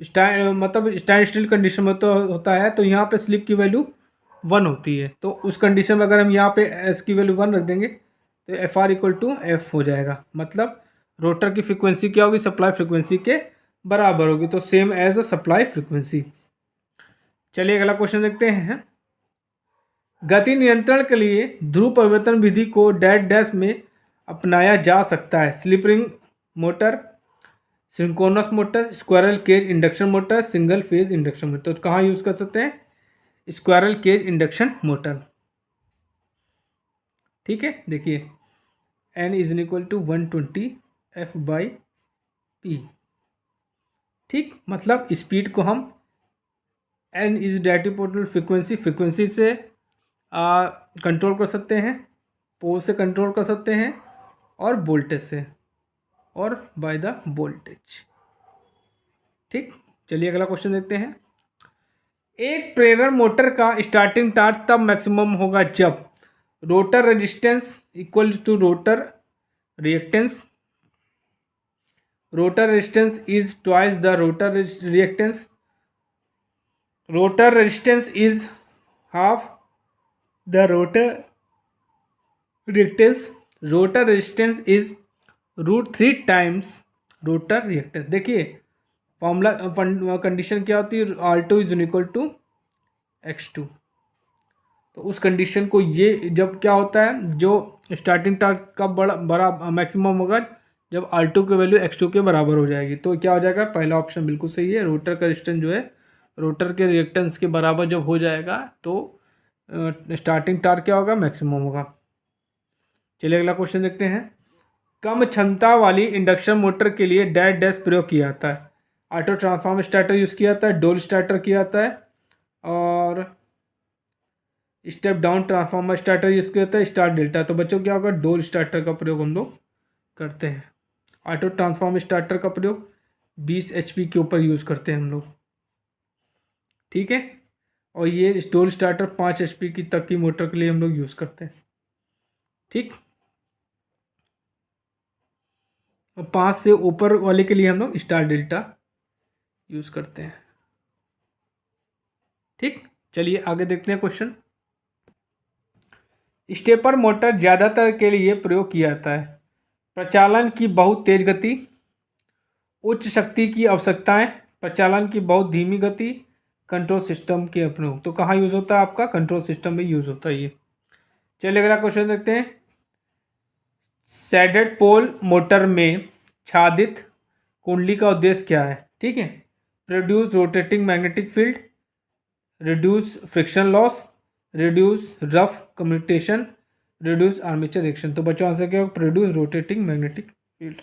स्टैंड स्टिल कंडीशन में तो होता है, तो यहाँ पे स्लिप की वैल्यू 1 होती है। तो उस कंडीशन में अगर हम यहाँ पे एस की वैल्यू 1 रख देंगे तो F R equal to F हो जाएगा। मतलब रोटर की फ्रीक्वेंसी क्या होगी? सप्लाई फ्रीक्वेंसी के बराबर होगी। तो same as a supply frequency. चलिए अगला क्वेश्चन देखते हैं। गति नियंत्रण के लिए ध्रुव परिवर्तन विधि को डैश डैश में अपनाया जा सकता है। Slip ring motor, synchronous motor, squirrel cage induction motor, single phase induction motor. तो कहाँ यूज़ कर सकते हैं? Squirrel cage induction motor. ठीक है, देखिए N is equal to 120 F by P. ठीक, मतलब स्पीड को हम N is directly proportional frequency से कंट्रोल कर सकते हैं, पोल से कंट्रोल कर सकते हैं, और वोल्टेज से, और बाय द वोल्टेज। ठीक, चलिए अगला क्वेश्चन देखते हैं। एक प्रेरण मोटर का स्टार्टिंग टॉर्क तब मैक्सिमम होगा जब rotor resistance equal to rotor reactance, rotor resistance is twice the rotor reactance, rotor resistance is half the rotor reactance, rotor resistance is √3 times rotor reactance. देखिए formula condition क्या होती है? R2 is equal to X2। तो उस condition को ये जब क्या होता है, जो स्टार्टिंग टॉर्क का बड़ा मैक्सिमम होगा जब R2 की वैल्यू X2 के बराबर हो जाएगी। तो क्या हो जाएगा? पहला ऑप्शन बिल्कुल सही है। रोटर का रेजिस्टेंस जो है रोटर के रिएक्टेंस के बराबर जब हो जाएगा तो स्टार्टिंग टॉर्क क्या होगा? मैक्सिमम होगा। चलिए अगला क्वेश्चन देखते हैं। कम क्षमता वाली इंडक्शन मोटर के लिए डैश डैश प्रयोग किया जाता है। ऑटो ट्रांसफार्मर स्टार्टर यूज़ किया जाता है, डोल स्टार्टर किया जाता है, और step down transformer starter use किया जाता है, स्टार डेल्टा। तो बच्चों क्या होगा? डोल स्टार्टर का प्रयोग हम लोग करते हैं। ऑटो ट्रांसफार्मर स्टार्टर का प्रयोग 20 HP के ऊपर यूज़ करते हैं हम लोग। ठीक है, और ये डोल स्टार्टर 5 HP की तक की मोटर के लिए हम लोग यूज़ करते हैं। ठीक, 5 से ऊपर वाले के लिए हम लोग स्टार डेल्टा यूज़ करते हैं। ठीक, चलिए आगे देखते हैं क्वेश्चन। स्टेपर मोटर ज़्यादातर के लिए प्रयोग किया जाता है। प्रचालन की बहुत तेज गति, उच्च शक्ति की आवश्यकताएं, प्रचालन की बहुत धीमी गति, कंट्रोल सिस्टम के प्रयोग। तो कहाँ यूज़ होता है? आपका कंट्रोल सिस्टम में यूज़ होता है ये। चलिए अगला क्वेश्चन देखते हैं। सैडेड पोल मोटर में छादित कुंडली का उद्देश्य क्या है? ठीक है, produce rotating magnetic field, reduce friction loss, reduce rough commutation, reduce armature reaction. तो बच्चों आंसर क्या होगा? Produce rotating magnetic field.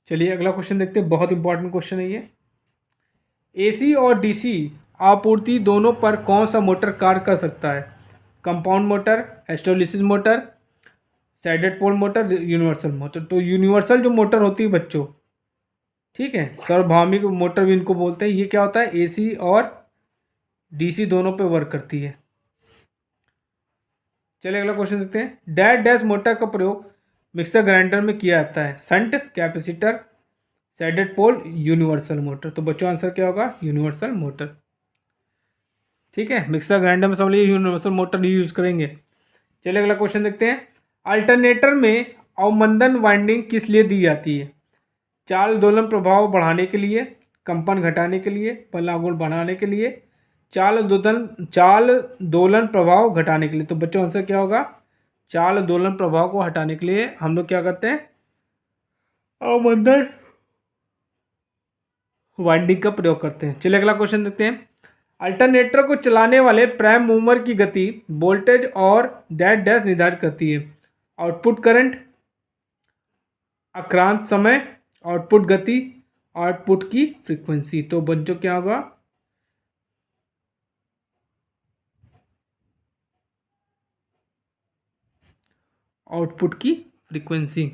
चलिए अगला क्वेश्चन देखते हैं, बहुत इंपॉर्टेंट क्वेश्चन है ये। AC और DC आपूर्ति दोनों पर कौन सा मोटर कार्य कर सकता है? Compound motor, hysteresis motor, shaded pole motor, universal motor. तो यूनिवर्सल जो मोटर होती है बच्चों, ठीक है, सार्वभौमिक मोटर भी इनको बोलते हैं, ये क्या होता है? AC और DC दोनों पे वर्क करती है। चलिए अगला क्वेश्चन देखते हैं। डैश डैश मोटर का प्रयोग मिक्सर ग्राइंडर में किया जाता है। संट, कैपेसिटर, सैडेड पोल, यूनिवर्सल मोटर। तो बच्चों आंसर क्या होगा? Universal motor. ठीक है, मिक्सर ग्राइंडर में समझ लीजिए यूनिवर्सल मोटर ही यूज़ करेंगे। चलिए अगला क्वेश्चन देखते हैं। अल्टरनेटर में अवमंदन वाइंडिंग किस लिए दी जाती है? चाल दोलन प्रभाव बढ़ाने के लिए, कंपन घटाने के लिए, पलागुण बढ़ाने के लिए, चाल दोलन प्रभाव घटाने के लिए। तो बच्चों आंसर क्या होगा? चाल दोलन प्रभाव को हटाने के लिए हम लोग क्या करते हैं? अवमंदन वाइंडिंग का प्रयोग करते हैं। चलिए अगला क्वेश्चन देखते हैं। अल्टरनेटर को चलाने वाले प्राइम मूवर की गति, वोल्टेज और डैश डैश निर्धारित करती है। आउटपुट करंट, अक्रांत समय, आउटपुट गति, आउटपुट की फ्रीक्वेंसी। तो बच्चों क्या होगा? आउटपुट की फ्रीक्वेंसी।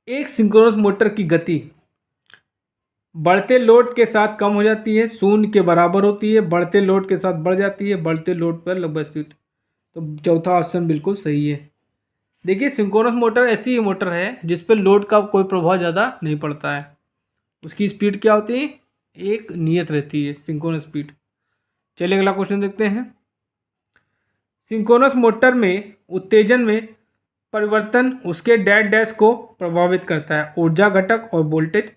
एक सिंक्रोनस मोटर की गति बढ़ते लोड के साथ कम हो जाती है, शून्य के बराबर होती है, बढ़ते लोड के साथ बढ़ जाती है, बढ़ते लोड पर लगभग स्थित। तो चौथा ऑप्शन बिल्कुल सही है। देखिए सिंक्रोनस मोटर ऐसी मोटर है जिस पर लोड का कोई प्रभाव ज़्यादा नहीं पड़ता है। उसकी स्पीड क्या होती है? एक नियत रहती है सिंक्रोनस स्पीड। चलिए अगला क्वेश्चन देखते हैं। सिंक्रोनस मोटर में उत्तेजन में परिवर्तन उसके डैश डैश को प्रभावित करता है। ऊर्जा घटक और वोल्टेज,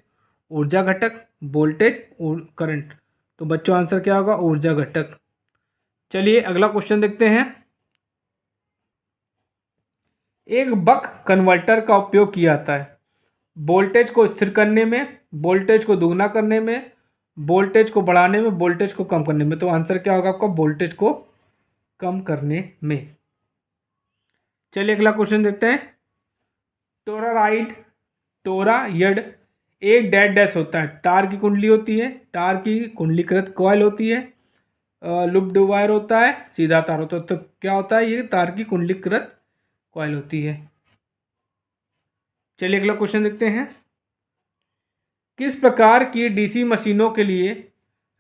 ऊर्जा घटक, वोल्टेज और करंट। तो बच्चों आंसर क्या होगा? ऊर्जा घटक। चलिए अगला क्वेश्चन देखते हैं। एक बक कन्वर्टर का उपयोग किया जाता है वोल्टेज को स्थिर करने में, वोल्टेज को दोगुना करने में, वोल्टेज को बढ़ाने में, वोल्टेज को कम करने में। तो आंसर क्या होगा आपका? वोल्टेज को कम करने में। चलिए अगला क्वेश्चन देखते हैं। टोरायड एक डैश डैश होता है। तार की कुंडली होती है, तार की कुंडलीकृत कॉइल होती है, लूप्ड वायर होता है, सीधा तार होता है। तो क्या होता है? ये तार की कुंडलीकृत कॉइल होती है। चलिए अगला क्वेश्चन देखते हैं। किस प्रकार की डीसी मशीनों के लिए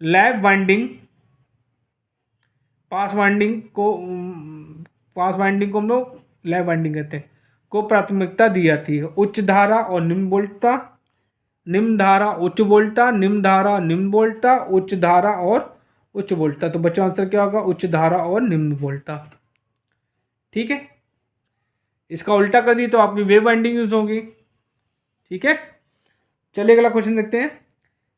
लैप वाइंडिंग, पास वाइंडिंग को हम लोग लैप वाइंडिंग कहते हैं, को प्राथमिकता दी जाती है? उच्च धारा और निम्न वोल्टता, निम्न धारा उच्च वोल्टता, निम्न धारा निम्न वोल्टता, उच्च धारा और उच्च वोल्टता। तो बच्चों आंसर क्या होगा? उच्च धारा और निम्न वोल्टता। ठीक है, इसका उल्टा कर दी तो आपकी वेव वाइंडिंग यूज होगी। ठीक है, चलिए अगला क्वेश्चन देखते हैं।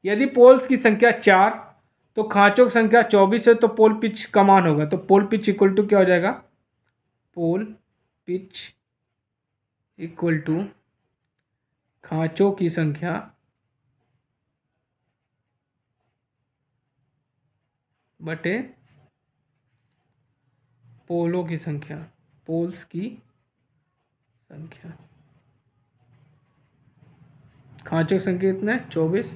यदि पोल्स की संख्या 4 तो खांचों की संख्या 24 है तो पोल पिच का मान होगा। तो पोल पिच इक्वल टू क्या हो जाएगा? पोल पिच इक्वल टू खांचों की संख्या बटे पोलों की संख्या, पोल्स की संख्या। खांचों की संख्या कितने हैं? 24।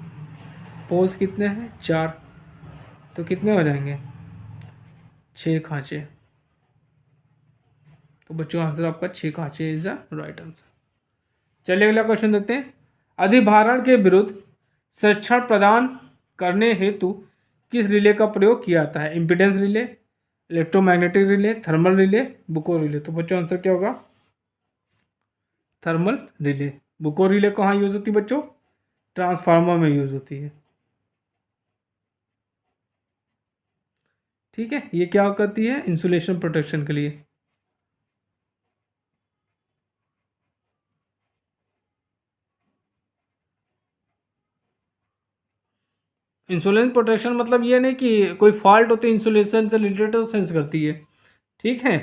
पोल्स कितने हैं? 4। तो कितने हो जाएंगे? 6 खांचे। तो बच्चों आंसर आपका 6 खांचे इज द राइट आंसर। चलिए अगला क्वेश्चन देखते हैं। अधिभारण के विरुद्ध संरक्षण प्रदान करने हेतु किस रिले का प्रयोग किया जाता है? Impedance relay, electromagnetic relay, thermal relay, बुको रिले। तो बच्चों आंसर क्या होगा? Thermal relay. बुको रिले कहाँ यूज होती है बच्चों? ट्रांसफार्मर में यूज होती है। ठीक है, ये क्या करती है? इंसुलेशन प्रोटेक्शन के लिए। इंसुलेशन प्रोटेक्शन मतलब ये नहीं कि कोई फॉल्ट होती है इंसुलेशन से रिलेटेड तो सेंस करती है। ठीक है,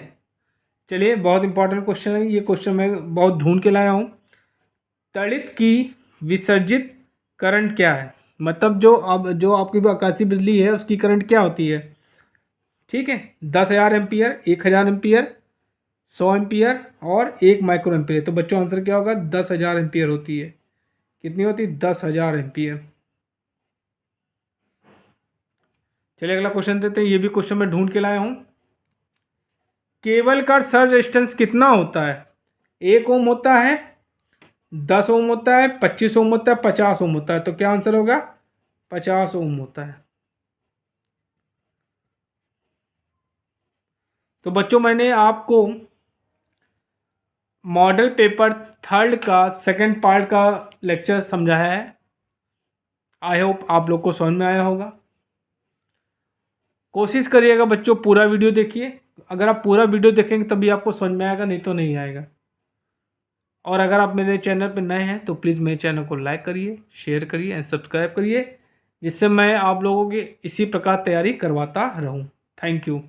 चलिए बहुत इंपॉर्टेंट क्वेश्चन है ये। क्वेश्चन मैं बहुत ढूंढ के लाया हूँ। तड़ित की विसर्जित करंट क्या है? मतलब जो आपकी आकाशीय बिजली है उसकी करंट क्या होती है? ठीक है, 10,000 एम्पियर, 1,000 एम्पियर, 100 एम्पियर और 1 माइक्रो एम्पियर। तो बच्चों आंसर क्या होगा? 10,000 एम्पियर होती है। कितनी होती है? 10,000 एम्पियर। चलिए अगला क्वेश्चन देते हैं। ये भी क्वेश्चन मैं ढूंढ के लाया हूँ। केबल का सर्ज रेजिस्टेंस कितना होता है? 1 ओम होता है, 10 ओम होता है, 25 ओम होता है, 50 ओम होता है। तो क्या आंसर होगा? 50 ओम होता है। तो बच्चों मैंने आपको मॉडल पेपर 3 का सेकंड पार्ट का लेक्चर समझाया है। आई होप आप लोग को समझ में आया होगा। कोशिश करिएगा बच्चों पूरा वीडियो देखिए। अगर आप पूरा वीडियो देखेंगे तभी आपको समझ में आएगा, नहीं तो नहीं आएगा। और अगर आप मेरे चैनल पर नए हैं तो प्लीज़ मेरे चैनल को लाइक करिए, शेयर करिए एंड सब्सक्राइब करिए जिससे मैं आप लोगों की इसी प्रकार तैयारी करवाता रहूं। Thank you.